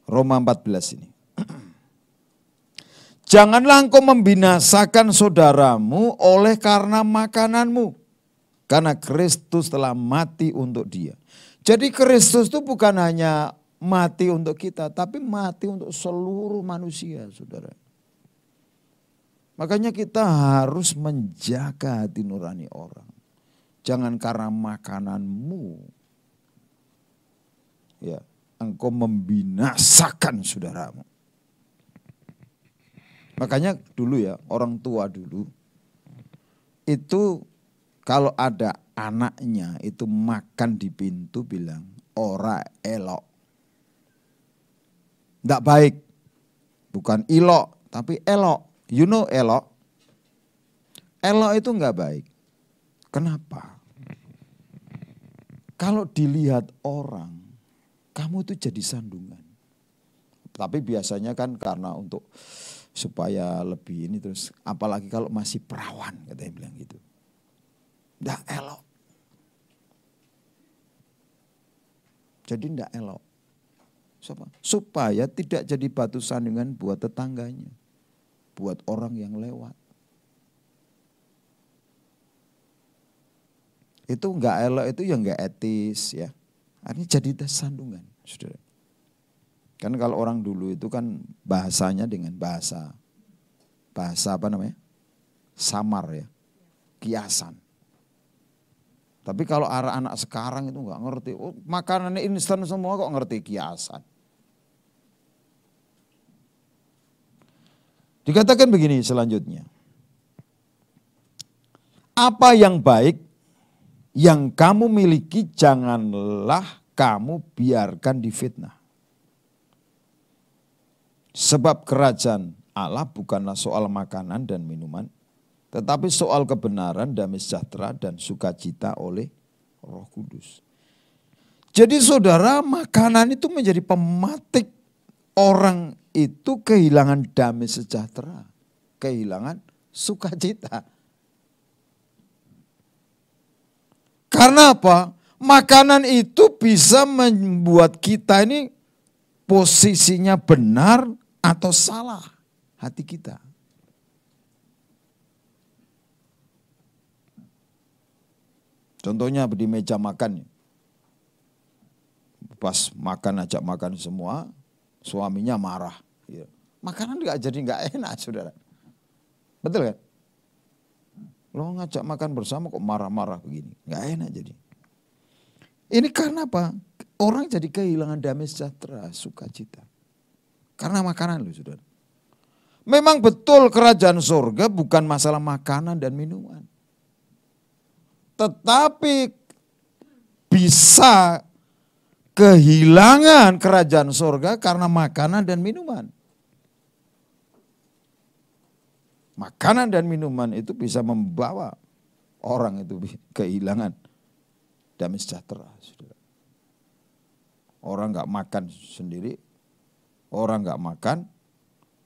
Speaker 2: Roma 14 ini. Janganlah engkau membinasakan saudaramu oleh karena makananmu. Karena Kristus telah mati untuk dia. Jadi Kristus itu bukan hanya mati untuk kita, tapi mati untuk seluruh manusia, saudara. Makanya kita harus menjaga hati nurani orang. Jangan karena makananmu, ya, engkau membinasakan saudaramu. Makanya dulu ya, orang tua dulu, itu kalau ada anaknya itu makan di pintu bilang, ora elok. Tidak baik, bukan ilok, tapi elok. You know elok? Elok itu enggak baik. Kenapa? Kalau dilihat orang, kamu itu jadi sandungan. Tapi biasanya kan karena untuk supaya lebih ini terus, apalagi kalau masih perawan, katanya bilang gitu. Enggak elok. Jadi enggak elok. Supaya tidak jadi batu sandungan buat tetangganya. Buat orang yang lewat. Itu enggak elok, itu ya enggak etis ya. Artinya jadi sandungan, saudara. Kan kalau orang dulu itu kan bahasanya dengan bahasa apa namanya? Samar ya, kiasan. Tapi kalau anak sekarang itu enggak ngerti, oh, makanannya instan semua kok ngerti kiasan. Dikatakan begini selanjutnya. Apa yang baik yang kamu miliki janganlah kamu biarkan difitnah. Sebab kerajaan Allah bukanlah soal makanan dan minuman, tetapi soal kebenaran, damai sejahtera dan sukacita oleh Roh Kudus. Jadi saudara, makanan itu menjadi pematik orang itu kehilangan damai sejahtera, kehilangan sukacita. Karena apa? Makanan itu bisa membuat kita ini posisinya benar atau salah hati kita. Contohnya di meja makan. Pas makan, ajak makan semua, suaminya marah. Makanan nggak enak, saudara. Betul kan? Lo ngajak makan bersama kok marah-marah begini. Nggak enak jadi. Ini karena apa? Orang jadi kehilangan damai sejahtera, sukacita. Karena makanan loh, saudara. Memang betul kerajaan surga bukan masalah makanan dan minuman. Tetapi bisa kehilangan kerajaan surga karena makanan dan minuman. Makanan dan minuman itu bisa membawa orang itu kehilangan damai sejahtera. Orang nggak makan sendiri, orang nggak makan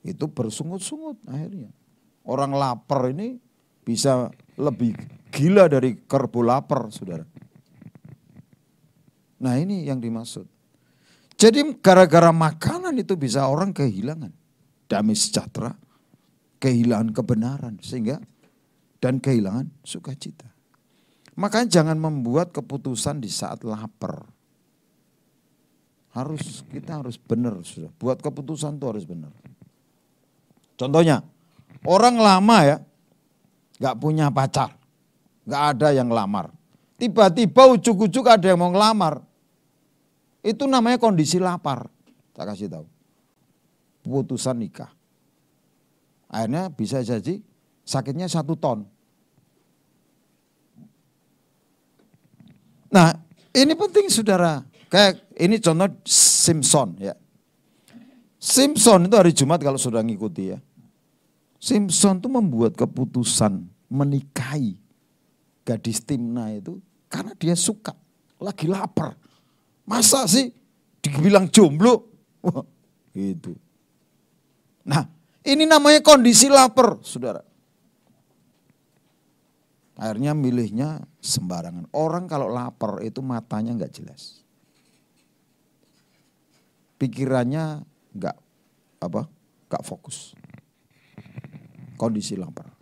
Speaker 2: itu bersungut-sungut akhirnya. Orang lapar ini bisa lebih gila dari kerbau lapar, saudara. Nah ini yang dimaksud. Jadi gara-gara makanan itu bisa orang kehilangan damai sejahtera, kehilangan kebenaran sehingga dan kehilangan sukacita. Makanya jangan membuat keputusan di saat lapar. Kita harus benar, sudah. Buat keputusan itu harus benar. Contohnya, orang lama ya, nggak punya pacar, nggak ada yang lamar. Tiba-tiba ujuk-ujuk ada yang mau ngelamar. Itu namanya kondisi lapar. Saya kasih tahu. Putusan nikah. Akhirnya bisa jadi sakitnya 1 ton. Nah ini penting saudara. Kayak ini contoh Simpson ya. Simpson itu hari Jumat kalau sudah ngikuti ya. Simpson itu membuat keputusan menikahi gadis Timna itu karena dia suka, lagi lapar. Masa sih dibilang jomblo? Wah, gitu. Nah, ini namanya kondisi lapar, saudara. Akhirnya milihnya sembarangan. Orang kalau lapar itu matanya nggak jelas. Pikirannya nggak fokus. Kondisi lapar.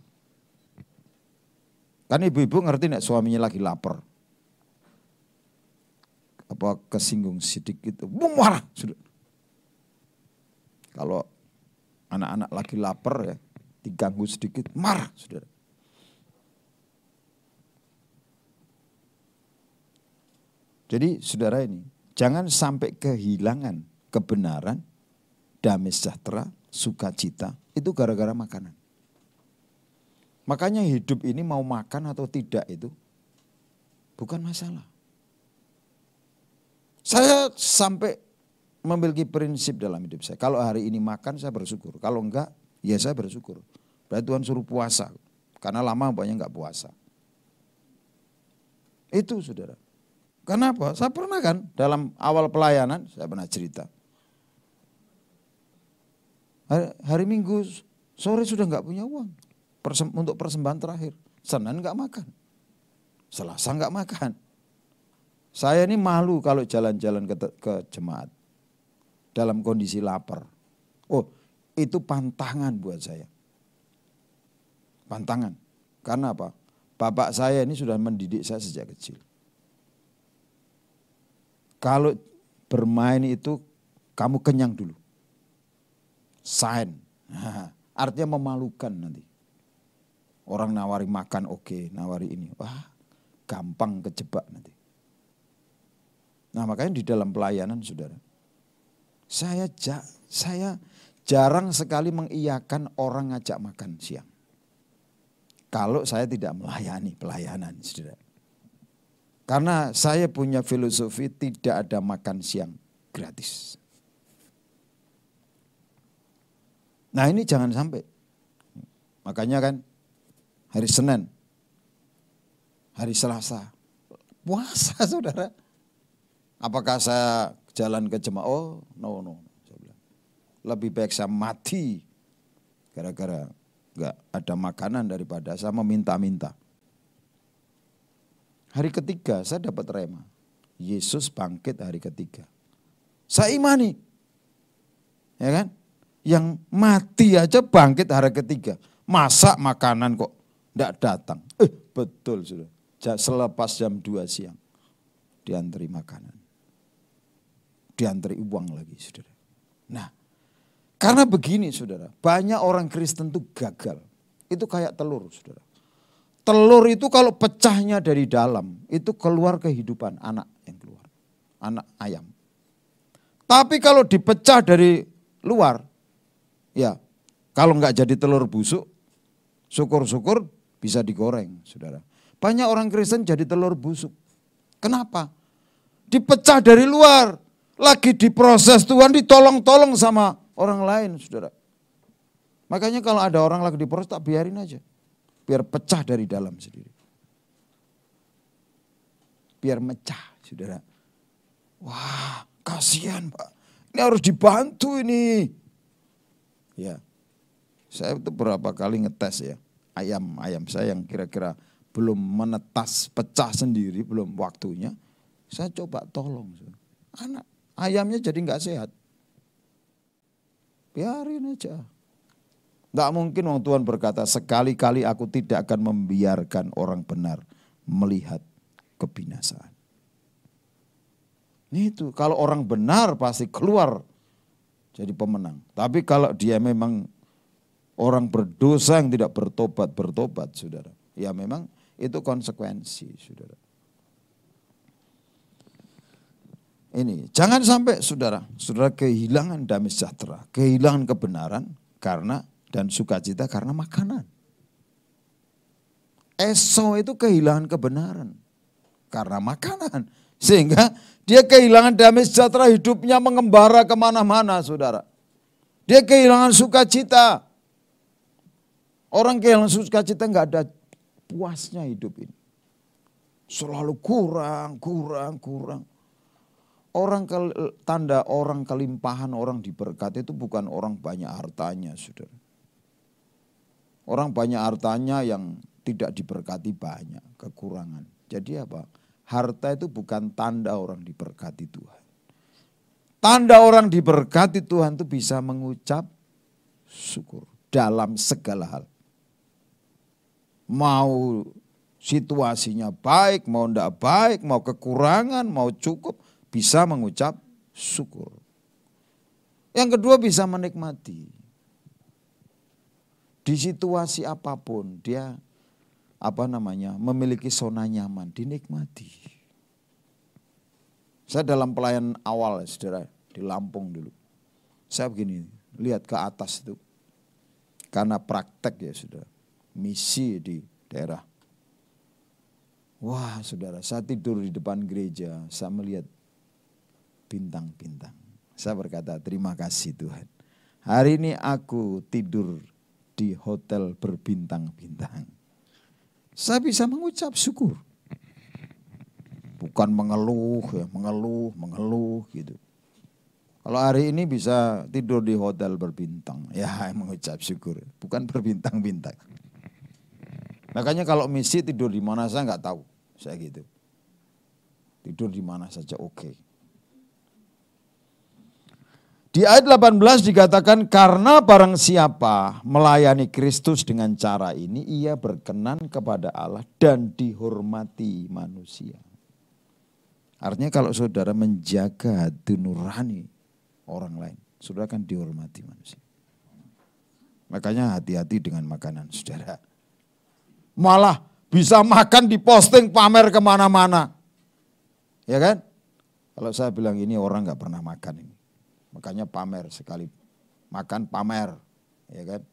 Speaker 2: Kan ibu-ibu ngerti nek suaminya lagi lapar. Apa kesinggung sedikit, marah. Sudah. Kalau anak-anak lagi lapar ya, diganggu sedikit, marah. Saudara. Jadi saudara ini, jangan sampai kehilangan kebenaran, damai sejahtera, sukacita, itu gara-gara makanan. Makanya hidup ini mau makan atau tidak itu bukan masalah. Saya sampai memiliki prinsip dalam hidup saya. Kalau hari ini makan saya bersyukur. Kalau enggak ya saya bersyukur. Berarti Tuhan suruh puasa. Karena lama banyak enggak puasa. Itu saudara. Kenapa? Saya pernah kan dalam awal pelayanan saya pernah cerita. Hari Minggu sore sudah enggak punya uang. Untuk persembahan terakhir. Senin enggak makan. Selasa enggak makan. Saya ini malu kalau jalan-jalan ke jemaat. Dalam kondisi lapar. Oh, itu pantangan buat saya. Pantangan. Karena apa? Bapak saya ini sudah mendidik saya sejak kecil. Kalau bermain itu kamu kenyang dulu. Sign. Artinya memalukan nanti. Orang nawari makan oke, nawari ini. Wah, gampang kejebak nanti. Nah makanya di dalam pelayanan saudara. Saya jarang sekali mengiyakan orang ngajak makan siang. Kalau saya tidak melayani pelayanan saudara. Karena saya punya filosofi tidak ada makan siang gratis. Nah ini jangan sampai. Makanya kan hari Senin, hari Selasa, puasa saudara. Apakah saya jalan ke jemaah? Oh, no. Saya bilang. Lebih baik saya mati gara-gara enggak ada makanan daripada saya meminta-minta. Hari ketiga saya dapat rema. Yesus bangkit hari ketiga. Saya imani. Ya kan? Yang mati aja bangkit hari ketiga. Masa makanan kok enggak datang? Betul sudah. Selepas jam 2 siang diantri makanan. Diantri uang lagi saudara. Nah karena begini saudara, banyak orang Kristen itu gagal. Itu kayak telur saudara. Telur itu kalau pecahnya dari dalam, itu keluar kehidupan anak yang keluar. Anak ayam. Tapi kalau dipecah dari luar, ya kalau enggak jadi telur busuk, syukur-syukur bisa digoreng saudara. Banyak orang Kristen jadi telur busuk. Kenapa? Dipecah dari luar. Lagi diproses Tuhan, ditolong-tolong sama orang lain, saudara. Makanya kalau ada orang lagi diproses, tak biarin aja. Biar pecah dari dalam sendiri. Biar mecah, saudara. Wah, kasihan Pak. Ini harus dibantu ini. Ya, saya itu berapa kali ngetes ya. Ayam saya yang kira-kira belum menetas, pecah sendiri, belum waktunya. Saya coba tolong. Anak. Ayamnya jadi enggak sehat. Biarin aja. Enggak mungkin wong Tuhan berkata, sekali-kali aku tidak akan membiarkan orang benar melihat kebinasaan. Itu kalau orang benar pasti keluar jadi pemenang. Tapi kalau dia memang orang berdosa yang tidak bertobat, saudara. Ya memang itu konsekuensi, saudara. Ini jangan sampai saudara kehilangan damai sejahtera, kehilangan kebenaran karena dan sukacita karena makanan. Esau itu kehilangan kebenaran karena makanan, sehingga dia kehilangan damai sejahtera, hidupnya mengembara kemana-mana, saudara. Dia kehilangan sukacita. Orang kehilangan sukacita nggak ada puasnya hidup ini. Selalu kurang. Tanda orang kelimpahan, orang diberkati itu bukan orang banyak hartanya, saudara. Orang banyak hartanya yang tidak diberkati banyak, kekurangan. Jadi apa? Harta itu bukan tanda orang diberkati Tuhan. Tanda orang diberkati Tuhan itu bisa mengucap syukur dalam segala hal. Mau Situasinya baik, mau enggak baik, mau kekurangan, mau cukup, bisa mengucap syukur. Yang kedua bisa menikmati. Di situasi apapun dia memiliki zona nyaman, dinikmati. Saya dalam pelayanan awal, saudara, di Lampung dulu. Saya begini, lihat ke atas itu. Karena praktek ya saudara, misi di daerah. Wah saudara, saya tidur di depan gereja, saya melihat bintang-bintang. Saya berkata, terima kasih Tuhan. Hari ini aku tidur di hotel berbintang-bintang. Saya bisa mengucap syukur. Bukan mengeluh gitu. Kalau hari ini bisa tidur di hotel berbintang, ya mengucap syukur. Bukan berbintang-bintang. Makanya kalau misi tidur di mana saya nggak tahu. Saya gitu. Tidur di mana saja oke. Di ayat 18 dikatakan karena barang siapa melayani Kristus dengan cara ini ia berkenan kepada Allah dan dihormati manusia. Artinya kalau saudara menjaga hati nurani orang lain, saudara akan dihormati manusia. Makanya hati-hati dengan makanan saudara. Malah bisa makan diposting pamer kemana-mana. Ya kan? Kalau saya bilang ini orang gak pernah makan ini. Makanya pamer sekali makan pamer, ya kan?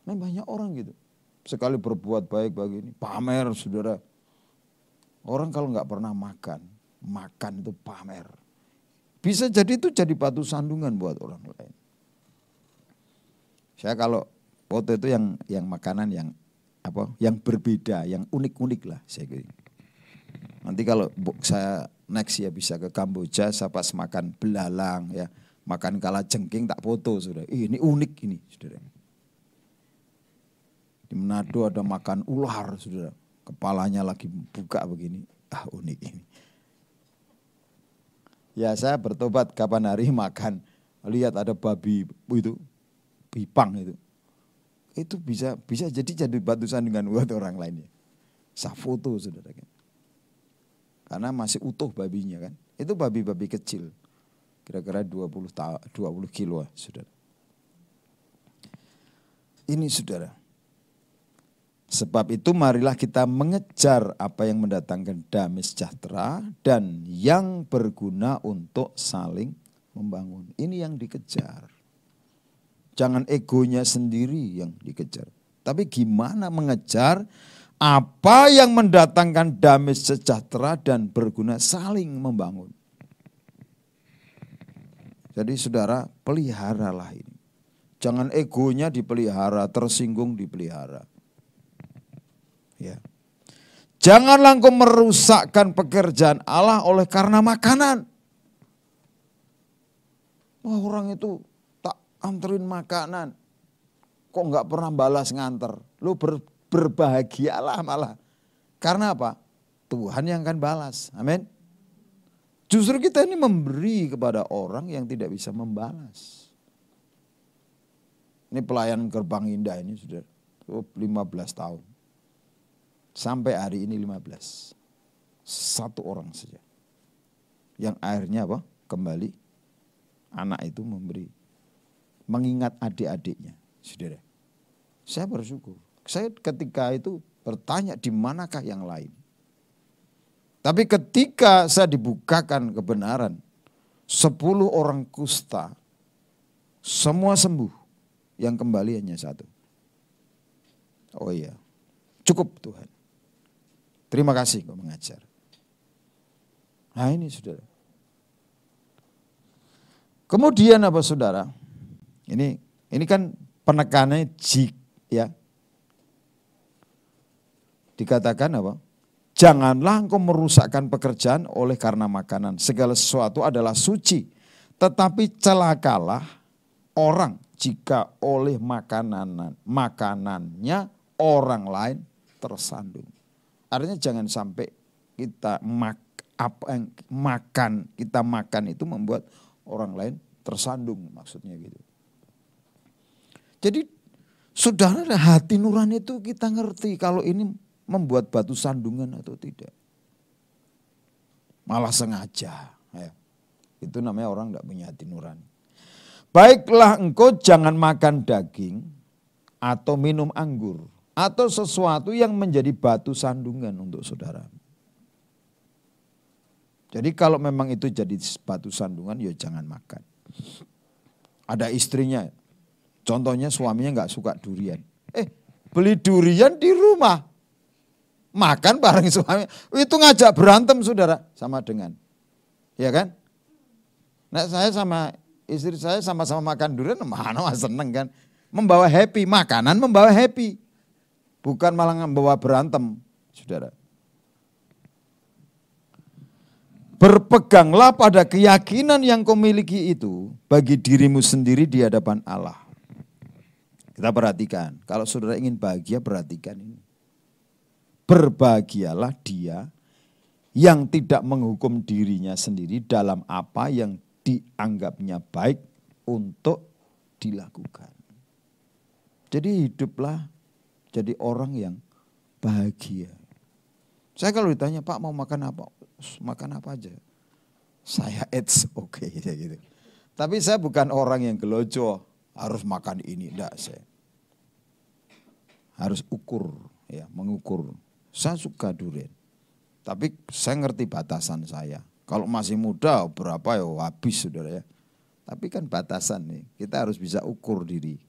Speaker 2: Nah banyak orang gitu, sekali berbuat baik begini, pamer saudara. Orang kalau nggak pernah makan itu pamer. Bisa jadi itu jadi batu sandungan buat orang lain. Saya kalau foto itu yang makanan yang berbeda, yang unik-unik lah saya kira. Nanti kalau saya next ya bisa ke Kamboja, saya pas makan belalang ya, makan kalajengking tak foto saudara. Ini unik ini saudara. Di Manado ada makan ular saudara, kepalanya lagi buka begini, unik ini. Ya saya bertobat kapan hari makan, lihat ada babi itu, bipang itu bisa jadi batu sandungan buat orang lainnya. Saya foto saudara kan. Karena masih utuh babinya kan. Itu babi-babi kecil. Kira-kira 20 kilo saudara. Ini saudara. Sebab itu marilah kita mengejar apa yang mendatangkan damai sejahtera dan yang berguna untuk saling membangun. Ini yang dikejar. Jangan egonya sendiri yang dikejar. Tapi gimana mengejar apa yang mendatangkan damai sejahtera dan berguna saling membangun. Jadi saudara, peliharalah ini. Jangan egonya dipelihara, tersinggung dipelihara. Ya. Janganlah engkau merusakkan pekerjaan Allah oleh karena makanan. Wah, orang itu tak anterin makanan. Kok enggak pernah balas nganter. Lu berbahagialah malah. Karena apa? Tuhan yang akan balas. Amin. Justru kita ini memberi kepada orang yang tidak bisa membalas. Ini pelayanan Gerbang Indah ini sudah 15 tahun. Sampai hari ini 15. Satu orang saja. Yang akhirnya apa? Kembali anak itu memberi. Mengingat adik-adiknya. Saudara. Saya bersyukur. Saya ketika itu bertanya di manakah yang lain. Tapi ketika saya dibukakan kebenaran, 10 orang kusta, semua sembuh, yang kembali hanya 1. Oh iya, cukup Tuhan. Terima kasih kau mengajar. Nah ini saudara. Kemudian apa saudara? Ini kan penekanannya ya. Dikatakan apa? Janganlah engkau merusakkan pekerjaan oleh karena makanan. Segala sesuatu adalah suci. Tetapi celakalah orang jika oleh makanannya orang lain tersandung. Artinya jangan sampai kita makan itu membuat orang lain tersandung, maksudnya gitu. Jadi saudara, hati nurani itu kita ngerti kalau ini membuat batu sandungan atau tidak. Malah sengaja. Ya. Itu namanya orang tidak punya hati nurani. Baiklah engkau jangan makan daging atau minum anggur atau sesuatu yang menjadi batu sandungan untuk saudara. Jadi kalau memang itu jadi batu sandungan ya jangan makan. Ada istrinya, contohnya suaminya nggak suka durian. Beli durian di rumah. Makan bareng suami. Itu ngajak berantem saudara sama dengan. Ya kan? Nah saya sama istri saya sama-sama makan durian, mana seneng kan. Membawa happy, makanan membawa happy. Bukan malah membawa berantem, saudara. Berpeganglah pada keyakinan yang kau miliki itu bagi dirimu sendiri di hadapan Allah. Kita perhatikan, kalau saudara ingin bahagia perhatikan ini. Berbahagialah dia yang tidak menghukum dirinya sendiri dalam apa yang dianggapnya baik untuk dilakukan. Jadi hiduplah jadi orang yang bahagia. Saya kalau ditanya, Pak mau makan apa? Makan apa aja. Saya it's okay gitu. Tapi saya bukan orang yang gelojo, harus makan ini. Enggak, saya harus ukur, ya, mengukur. Saya suka durian. Tapi saya ngerti batasan saya. Kalau masih muda berapa ya habis saudara ya. Tapi kan batasan nih, kita harus bisa ukur diri.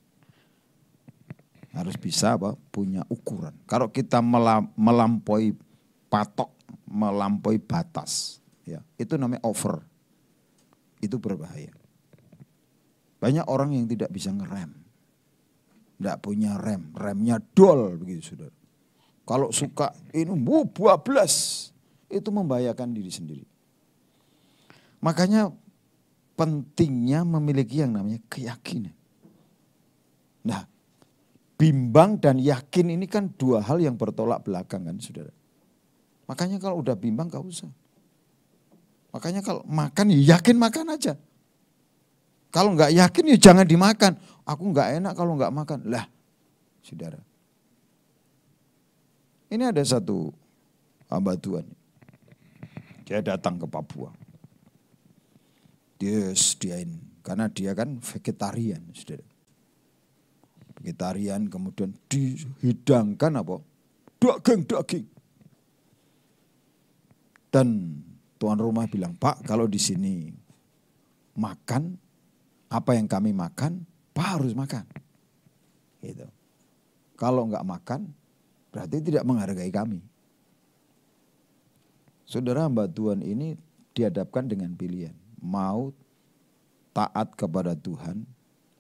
Speaker 2: Harus bisa punya ukuran. Kalau kita melampaui patok, melampaui batas, ya, itu namanya over. Itu berbahaya. Banyak orang yang tidak bisa ngerem. Tidak punya rem, remnya dol begitu saudara. Kalau suka ini bablas, itu membahayakan diri sendiri. Makanya pentingnya memiliki yang namanya keyakinan. Nah, bimbang dan yakin ini kan dua hal yang bertolak belakang kan saudara. Makanya kalau udah bimbang gak usah. Makanya kalau makan ya yakin makan aja. Kalau gak yakin ya jangan dimakan. Aku gak enak kalau gak makan. Lah saudara. Ini ada satu hamba Tuhan. Dia datang ke Papua. Dia sediain, karena dia kan vegetarian, saudara. Vegetarian kemudian dihidangkan apa? Daging. Dan tuan rumah bilang, Pak kalau di sini makan, apa yang kami makan, Pak harus makan. Gitu. Kalau enggak makan, berarti tidak menghargai kami. Saudara hamba Tuhan ini dihadapkan dengan pilihan. Mau taat kepada Tuhan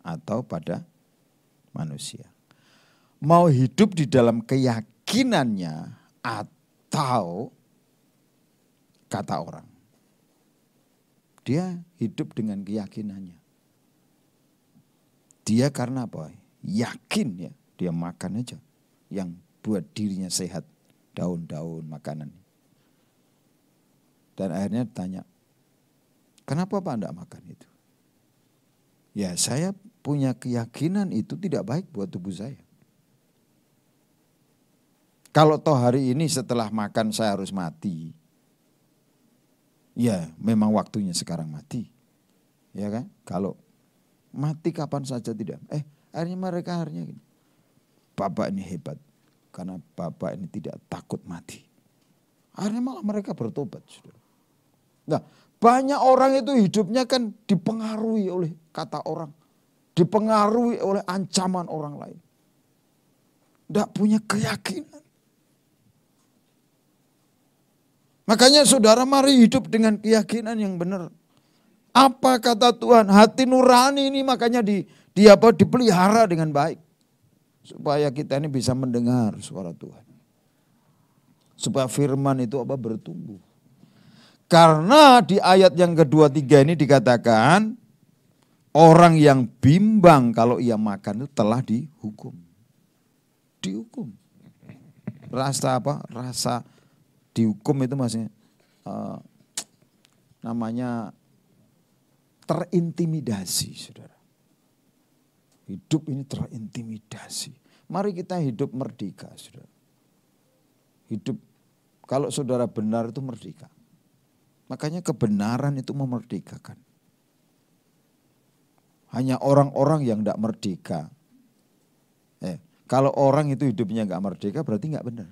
Speaker 2: atau pada manusia. Mau hidup di dalam keyakinannya atau kata orang. Dia hidup dengan keyakinannya. Dia karena apa? Yakin ya, dia makan aja yang buat dirinya sehat, daun-daun makanan. Dan akhirnya tanya, kenapa Pak enggak makan itu? Ya saya punya keyakinan itu tidak baik buat tubuh saya. Kalau toh hari ini setelah makan saya harus mati. Ya memang waktunya sekarang mati. Ya kan? Kalau mati kapan saja tidak. Akhirnya mereka gini. Bapak ini hebat. Karena Bapak ini tidak takut mati. Akhirnya malah mereka bertobat. Nah, banyak orang itu hidupnya kan dipengaruhi oleh kata orang. Dipengaruhi oleh ancaman orang lain. Tidak punya keyakinan. Makanya saudara mari hidup dengan keyakinan yang benar. Apa kata Tuhan? Hati nurani ini makanya dipelihara dengan baik. Supaya kita ini bisa mendengar suara Tuhan. Supaya firman itu bertumbuh. Karena di ayat yang kedua tiga ini dikatakan orang yang bimbang kalau ia makan itu telah dihukum. Dihukum. Rasa apa? Rasa dihukum itu maksudnya namanya terintimidasi, saudara. Hidup ini terintimidasi. Mari kita hidup merdeka, saudara. Hidup, kalau saudara benar itu merdeka. Makanya kebenaran itu memerdekakan. Hanya orang-orang yang tidak merdeka. Kalau orang itu hidupnya nggak merdeka berarti nggak benar.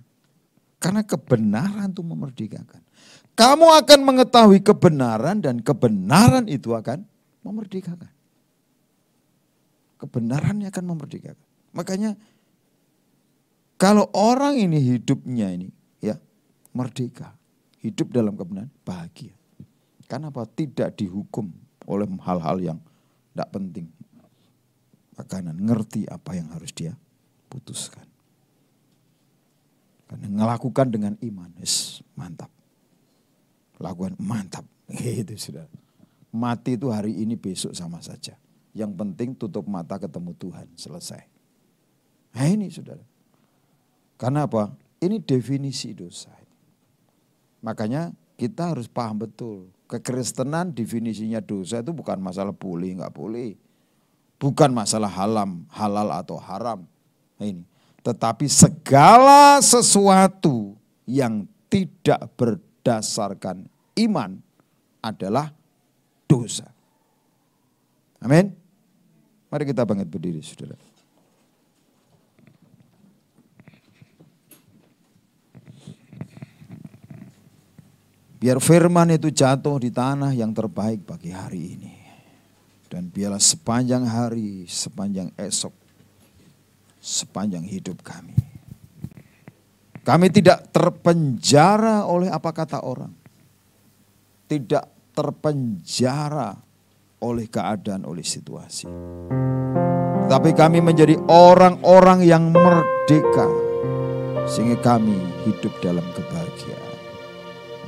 Speaker 2: Karena kebenaran itu memerdekakan. Kamu akan mengetahui kebenaran dan kebenaran itu akan memerdekakan. Kebenarannya akan memerdekakan. Makanya kalau orang ini hidupnya ini ya merdeka, hidup dalam kebenaran, bahagia. Karena apa? Tidak dihukum oleh hal-hal yang tidak penting. Makanya ngerti apa yang harus dia putuskan. Karena ngelakukan dengan iman, mantap. Lakukan mantap, gitu sudah. Mati itu hari ini besok sama saja. Yang penting tutup mata ketemu Tuhan, selesai. Nah ini saudara. Karena apa? Ini definisi dosa. Makanya kita harus paham betul. Kekristenan definisinya dosa itu bukan masalah boleh nggak boleh. Bukan masalah halal atau haram. Nah ini. Tetapi segala sesuatu yang tidak berdasarkan iman adalah dosa. Amin. Mari kita bangkit berdiri, saudara. Biar firman itu jatuh di tanah yang terbaik bagi hari ini. Dan biarlah sepanjang hari, sepanjang esok, sepanjang hidup kami. Kami tidak terpenjara oleh apa kata orang. Tidak terpenjara oleh keadaan, oleh situasi. Tapi kami menjadi orang-orang yang merdeka. Sehingga kami hidup dalam kebahagiaan.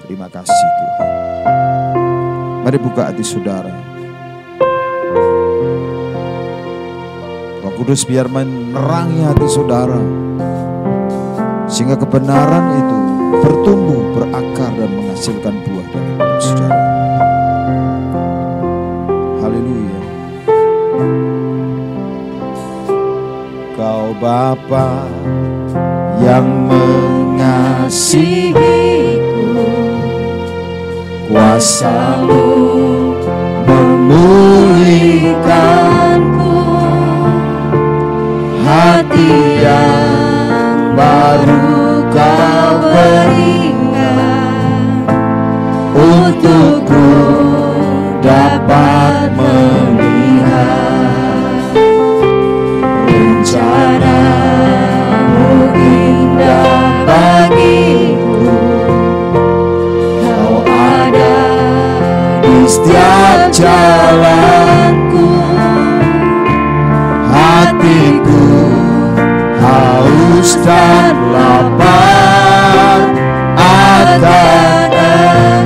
Speaker 2: Terima kasih Tuhan. Mari buka hati saudara. Roh Kudus biar menerangi hati saudara. Sehingga kebenaran itu bertumbuh, berakar dan menghasilkan buah dalam hidup saudara. Haleluya. Kau Bapa yang mengasihiku, kuasa-Mu memulihkanku, hati yang baru Kau berikan, untukku dapat melihat rencana-Mu indah bagiku. Kau ada di setiap jalanku, hatiku haus dan lapar akan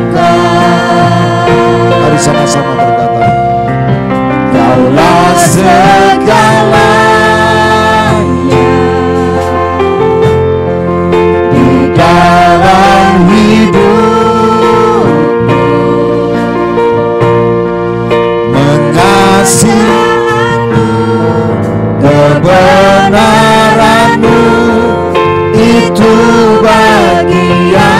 Speaker 2: Engkau. Mari sama-sama berkata, Kaulah segalanya di dalam hidupku, mengasihimu, kebenaran-Mu itu bagianku.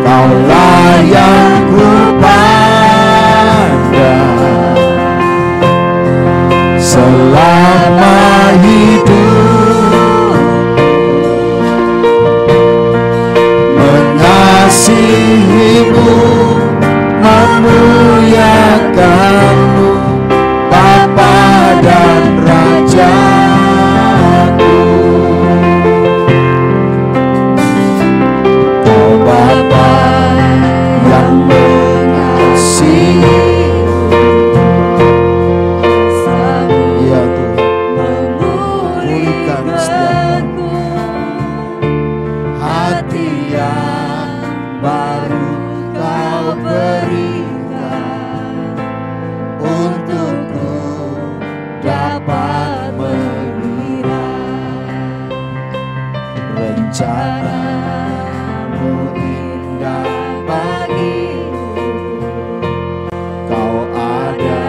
Speaker 2: Kaulah yang ku pandang selama hidup, mengasihimu, memuliakanmu, Bapa dan Rajaku. Kau Bapa yang mengasihi, ya Tuhan, memulihkan setiap hati yang baru Kau berikan, untukku dapat melihat rencana-Mu indah bagiku. Kau ada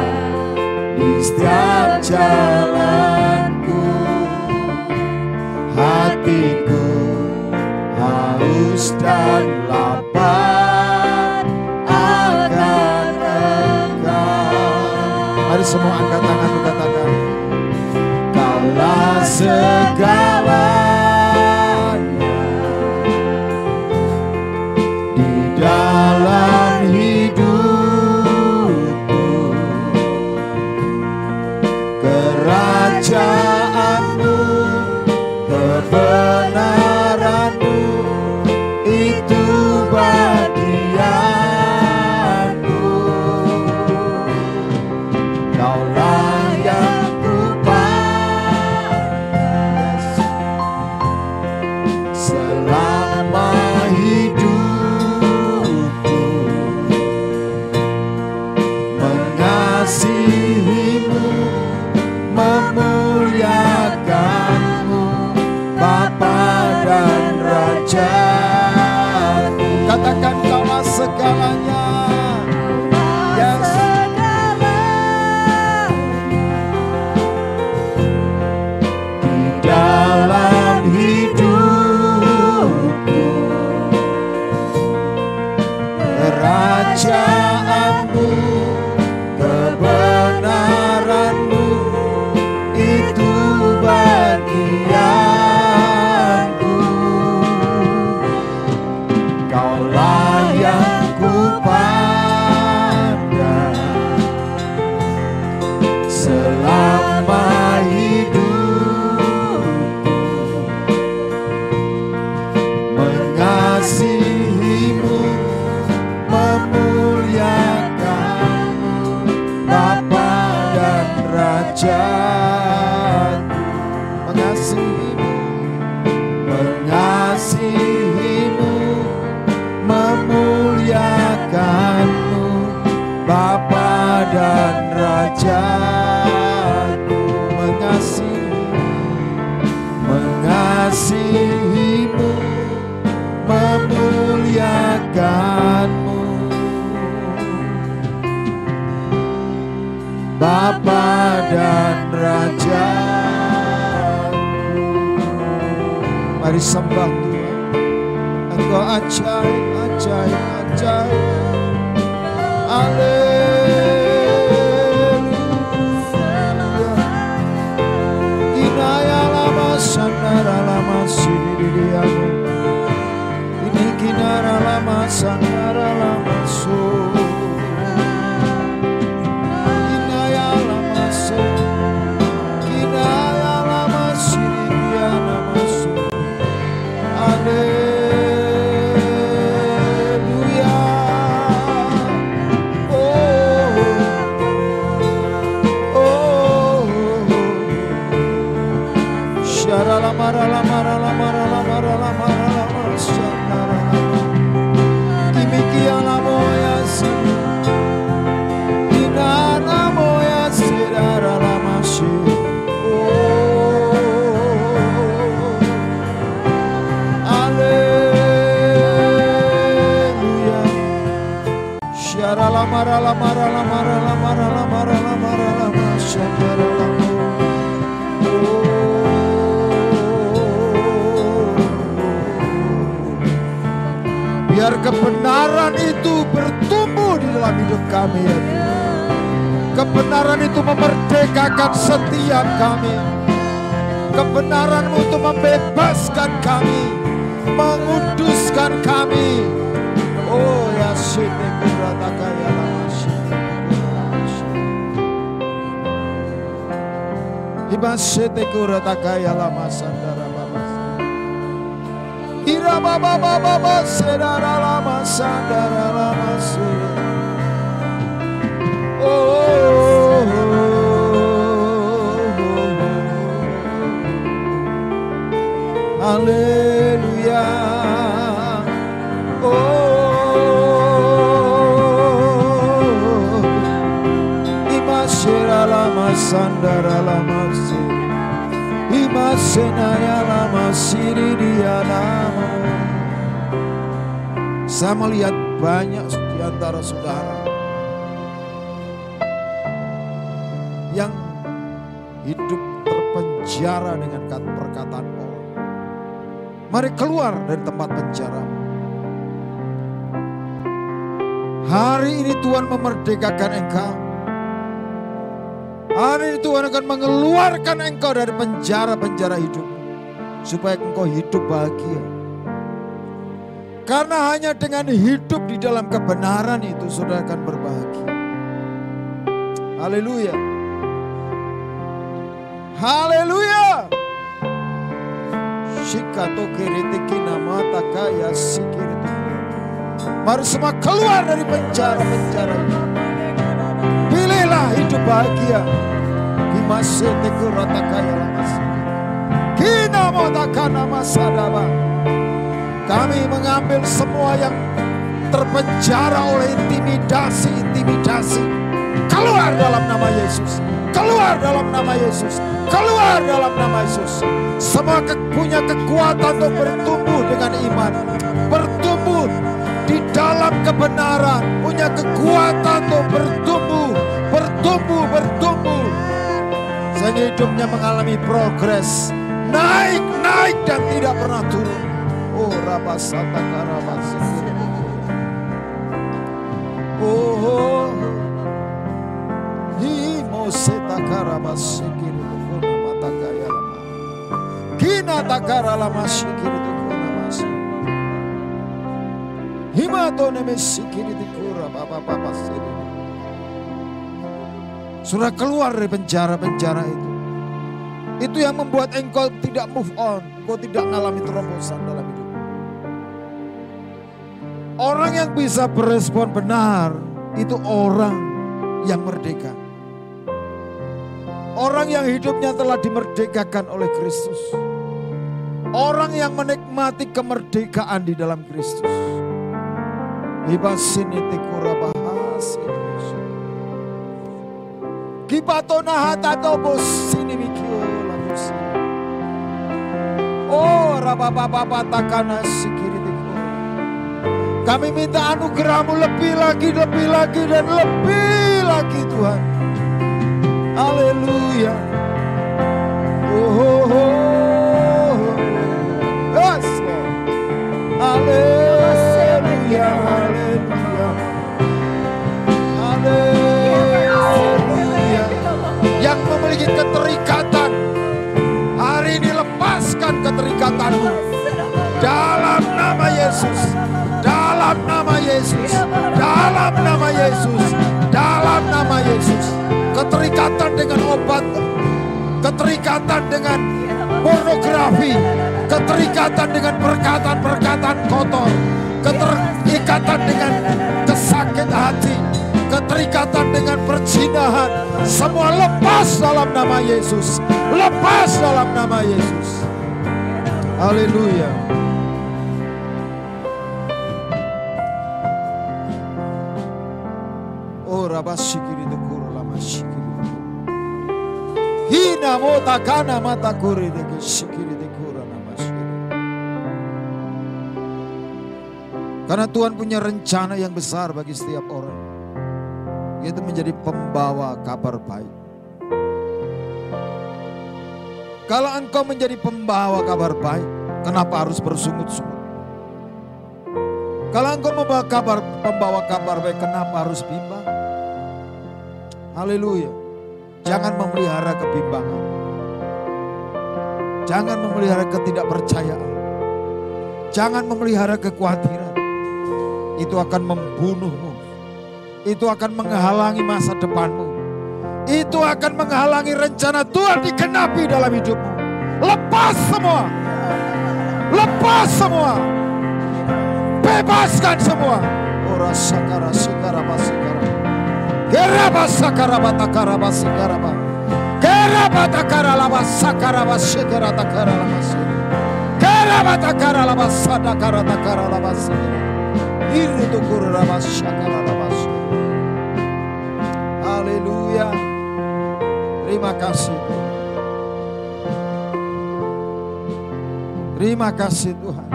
Speaker 2: di setiap jalanku, Mari semua angkat tanganmu, katakan, Kaulah segalanya di dalam hidupku, kerajaanmu, kebenaranmu, itu bagianku. Kaulah yang kupandang selama hidupku, mengasihimu, memuliakanmu, Bapa dan Raja-Ku. Katakan, Kaulah segalanya. Yes. Di dalam hidupku, kerajaanmu, kebenaranmu, itu bagianku. Kaulah yang kupandang selama hidupku, mengasihimu, memuliakanmu, Bapa dan Raja-Ku. Mengasihimu, mengasihimu, memuliakanmu, Bapa dan Raja-Ku. Mengasihimu, mengasihimu, memuliakanmu, Bapa dan Raja-Ku. Mari sembah Tuhan. Engkau ajaib, ajaib, ajaib. Haleluya. Kinaya lama sandara lama sidirianu. Ini kinara lama sandara lama so. Kinaya lama so. Kinaya lama sidiriana maso. Haleluya. Syarala marala marala marala marala marala syarala. Kimikiana moya sini. Inana moya sirara masih. Haleluya. Syarala marala marala marala marala marala marala syarala. Biar kebenaran itu bertumbuh di dalam hidup kami, ya Tuhan. Kebenaran itu memerdekakan setiap kami. Kebenaran untuk membebaskan kami, menguduskan kami. Oh ya sini kurataka lama ibasete kurataka lama sandara baba. Ira baba baba sedara lama sandara lama se. Oh, haleluya. Oh, imashira lama sandara lama se. Imasenaya lama siri dia lama. Saya melihat banyak di antara saudara yang hidup terpenjara dengan perkataan orang. Mari keluar dari tempat penjara. Hari ini Tuhan memerdekakan engkau. Hari ini Tuhan akan mengeluarkan engkau dari penjara-penjara hidupmu. Supaya engkau hidup bahagia. Karena hanya dengan hidup di dalam kebenaran itu saudara akan berbahagia. Haleluya. Haleluya. Shikato kiritiki namata kaya sikiritu. Mari semua keluar dari penjara-penjara ini. Pilihlah hidup bahagia. Dimasete kurata kaya lamas. Kina motakana masadaba. Kami mengambil semua yang terpenjara oleh intimidasi. Keluar dalam nama Yesus. Keluar dalam nama Yesus. Keluar dalam nama Yesus. Semua punya kekuatan untuk bertumbuh dengan iman. Bertumbuh di dalam kebenaran. Punya kekuatan untuk bertumbuh. Sehingga hidupnya mengalami progres. Naik dan tidak pernah turun. Oh, rabasata karabasi. Oh, himoseta karabasi kiri tukuna mata kaya lama. Kina takara lama sikiri tukuna masa. Himatone mesikiri tukura papa sini. Sudah keluar dari penjara-penjara itu. Itu yang membuat engkau tidak move on. Engkau tidak mengalami terobosan dalam hidup. Orang yang bisa berespon benar, itu orang yang merdeka. Orang yang hidupnya telah dimerdekakan oleh Kristus. Orang yang menikmati kemerdekaan di dalam Kristus. Ibasini tikura bahasa. Kipatona hatato bosini mikiola bosini. Oh, rabababa takana sikiri tikura. Kami minta anugerah-Mu lebih lagi dan lebih lagi Tuhan. Haleluya. Yes, Lord. Haleluya, haleluya. Haleluya. Yang memiliki keterikatan, hari ini lepaskan keterikatanmu. Dalam nama Yesus. Dalam nama Yesus. Dalam nama Yesus. Dalam nama Yesus. Keterikatan dengan obat, keterikatan dengan pornografi, keterikatan dengan perkataan-perkataan kotor, keterikatan dengan kesakit hati, keterikatan dengan perzinahan, semua lepas dalam nama Yesus. Lepas dalam nama Yesus. Haleluya. Oh, rabasikiri dekuru lama sikiri. Hina mota kana mata kuri deke sikiri dekura nama sikiri. Karena Tuhan punya rencana yang besar bagi setiap orang, yaitu menjadi pembawa kabar baik. Kalau engkau menjadi pembawa kabar baik, kenapa harus bersungut-sungut? Kalau engkau pembawa kabar baik, kenapa harus bimbang? Haleluya. Jangan memelihara kebimbangan. Jangan memelihara ketidakpercayaan. Jangan memelihara kekhawatiran. Itu akan membunuhmu. Itu akan menghalangi masa depanmu. Itu akan menghalangi rencana Tuhan dikenapi dalam hidupmu. Lepas semua. Lepas semua. Bebaskan semua. Ora sakara sikara basikara. Geraba sakara batakara basikara ba. Geraba takara laba sakara basikara takara laba. Geraba takara laba sadakara takara laba. Ini tuh kuraba sakara laba. Haleluya. Terima kasih Tuhan. Terima kasih Tuhan.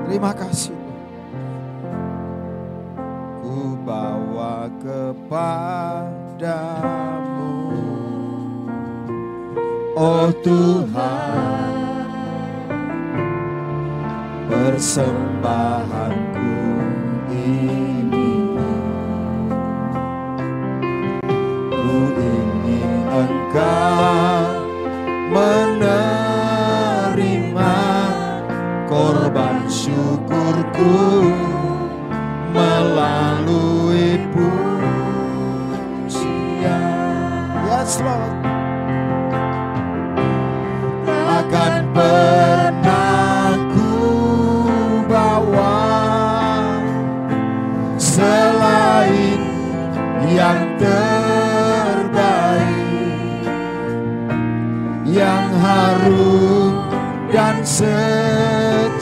Speaker 2: Terima kasih Tuhan. Ku bawa kepadamu, oh Tuhan, persembahanku ini. yang terbaik, yang harum dan sejati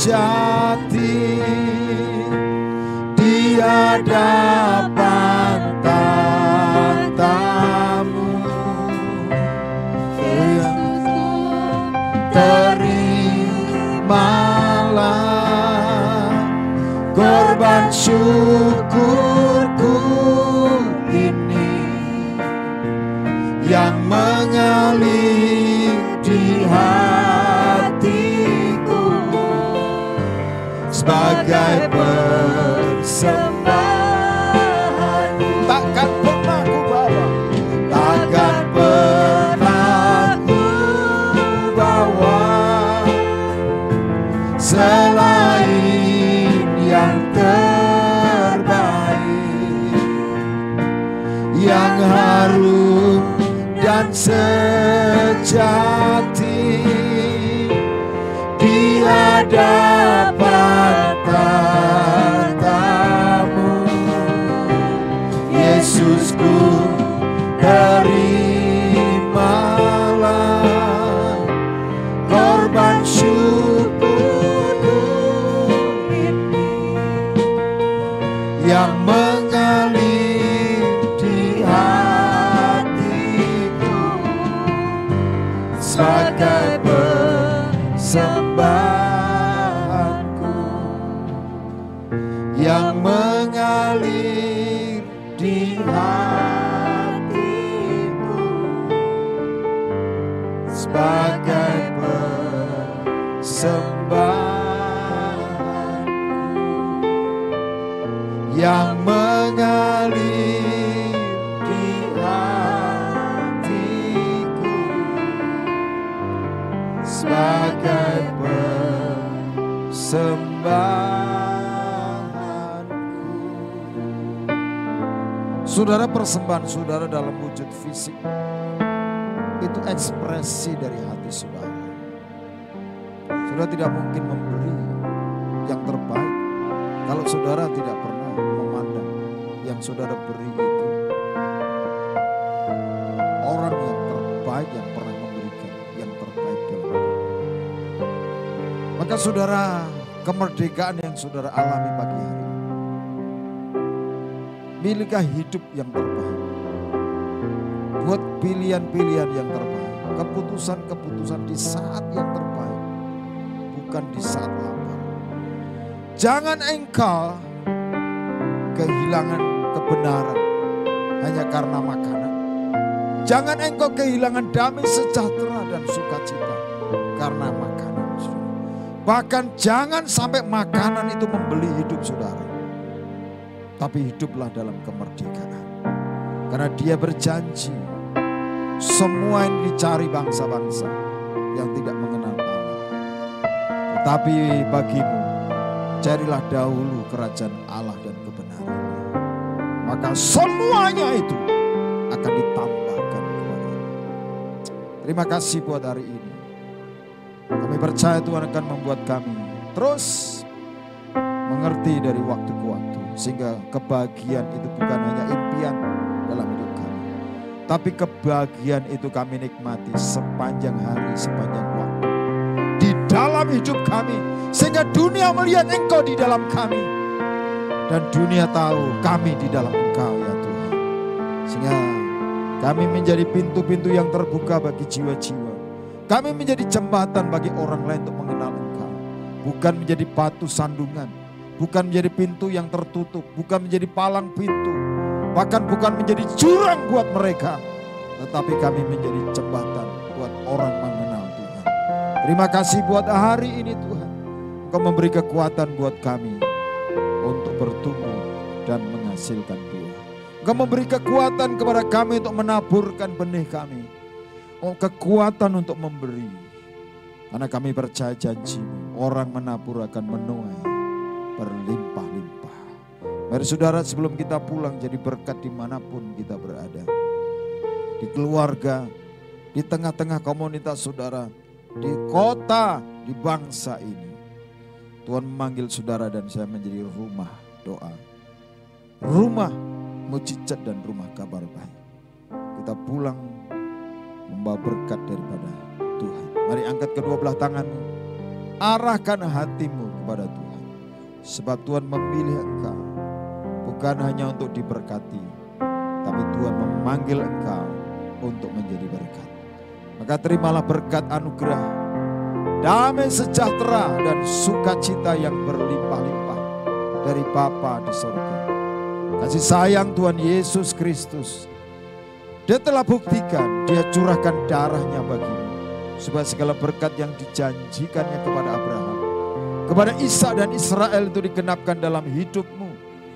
Speaker 2: di hadapan tahtamu. Terimalah korban syukurku ini yang mengalir di hatiku sebagai persembahan. Takkan pernah ku bawa, takkan pernah ku bawa selain yang terbaik, yang harum dan sejati di hadapan tahtamu. Yesusku, terimalah korban syukurku ini yang mengalir di hatiku sebagai persembahanku, yang mengalir di hatiku sebagai persembahanku, yang mengalir di hatiku sebagai persembahanku. Saudara, persembahan saudara dalam wujud fisik itu ekspresi dari hati saudara. Saudara tidak mungkin memberi yang terbaik kalau saudara tidak pernah memandang yang saudara beri itu orang yang terbaik yang pernah memberikan yang terbaik dalam hidup. Maka saudara, kemerdekaan yang saudara alami pagi hari ini, miliklah hidup yang terbaik, buat pilihan-pilihan yang terbaik, keputusan-keputusan di saat yang terbaik, bukan di saat lapar. Jangan engkau kehilangan kebenaran hanya karena makanan. Jangan engkau kehilangan damai sejahtera dan sukacita karena makanan. Bahkan jangan sampai makanan itu membeli hidup saudara. Tapi hiduplah dalam kemerdekaan. Karena Dia berjanji semua yang dicari bangsa-bangsa yang tidak mengenal Allah. Tetapi bagimu, carilah dahulu kerajaan Allah dan kebenarannya. Maka semuanya itu akan ditambahkan kepadamu. Terima kasih buat hari ini. Kami percaya Tuhan akan membuat kami terus mengerti dari waktu ke waktu. Sehingga kebahagiaan itu bukan hanya impian dalam hidup kami. Tapi kebahagiaan itu kami nikmati sepanjang hari, sepanjang waktu. Di dalam hidup kami. Sehingga dunia melihat Engkau di dalam kami. Dan dunia tahu kami di dalam Engkau ya Tuhan. Sehingga kami menjadi pintu-pintu yang terbuka bagi jiwa-jiwa. Kami menjadi jembatan bagi orang lain untuk mengenal Engkau. Bukan menjadi batu sandungan. Bukan menjadi pintu yang tertutup. Bukan menjadi palang pintu. Bahkan bukan menjadi jurang buat mereka. Tetapi kami menjadi jembatan buat orang mengenal Tuhan. Terima kasih buat hari ini Tuhan. Engkau memberi kekuatan buat kami untuk bertumbuh dan menghasilkan buah. Engkau memberi kekuatan kepada kami untuk menaburkan benih kami. Kekuatan untuk memberi. Karena kami percaya janji-Mu, orang menabur akan menuai berlimpah-limpah. Mari saudara, sebelum kita pulang jadi berkat dimanapun kita berada. Di keluarga, di tengah-tengah komunitas saudara, di kota, di bangsa ini. Tuhan memanggil saudara dan saya menjadi rumah doa. Rumah mujizat dan rumah kabar baik. Kita pulang membawa berkat daripada Tuhan. Mari angkat kedua belah tanganmu, arahkan hatimu kepada Tuhan. Sebab Tuhan memilih engkau bukan hanya untuk diberkati, tapi Tuhan memanggil engkau untuk menjadi berkat. Maka terimalah berkat anugerah, damai sejahtera dan sukacita yang berlimpah-limpah dari Bapa di surga. Kasih sayang Tuhan Yesus Kristus, Dia telah buktikan, Dia curahkan darahnya bagimu, supaya segala berkat yang dijanjikannya kepada Abraham, kepada Ishak dan Israel itu digenapkan dalam hidupmu,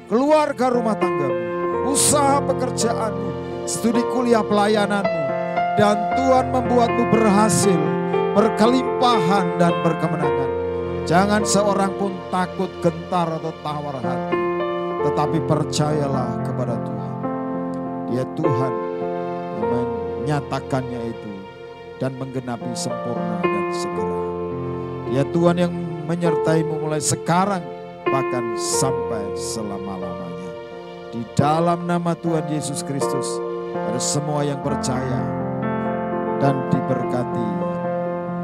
Speaker 2: keluarga rumah tanggamu, usaha pekerjaanmu, studi kuliah pelayananmu, dan Tuhan membuatmu berhasil, berkelimpahan dan berkemenangan. Jangan seorang pun takut, gentar atau tawar hati, tetapi percayalah kepada Tuhan. Dia Tuhan yang menyatakannya itu dan menggenapi sempurna dan segera. Dia Tuhan yang menyertaimu mulai sekarang bahkan sampai selama-lamanya. Di dalam nama Tuhan Yesus Kristus, ada semua yang percaya dan diberkati.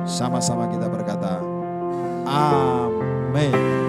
Speaker 2: Sama-sama kita berkata, amin.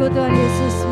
Speaker 2: Tuhan Yesus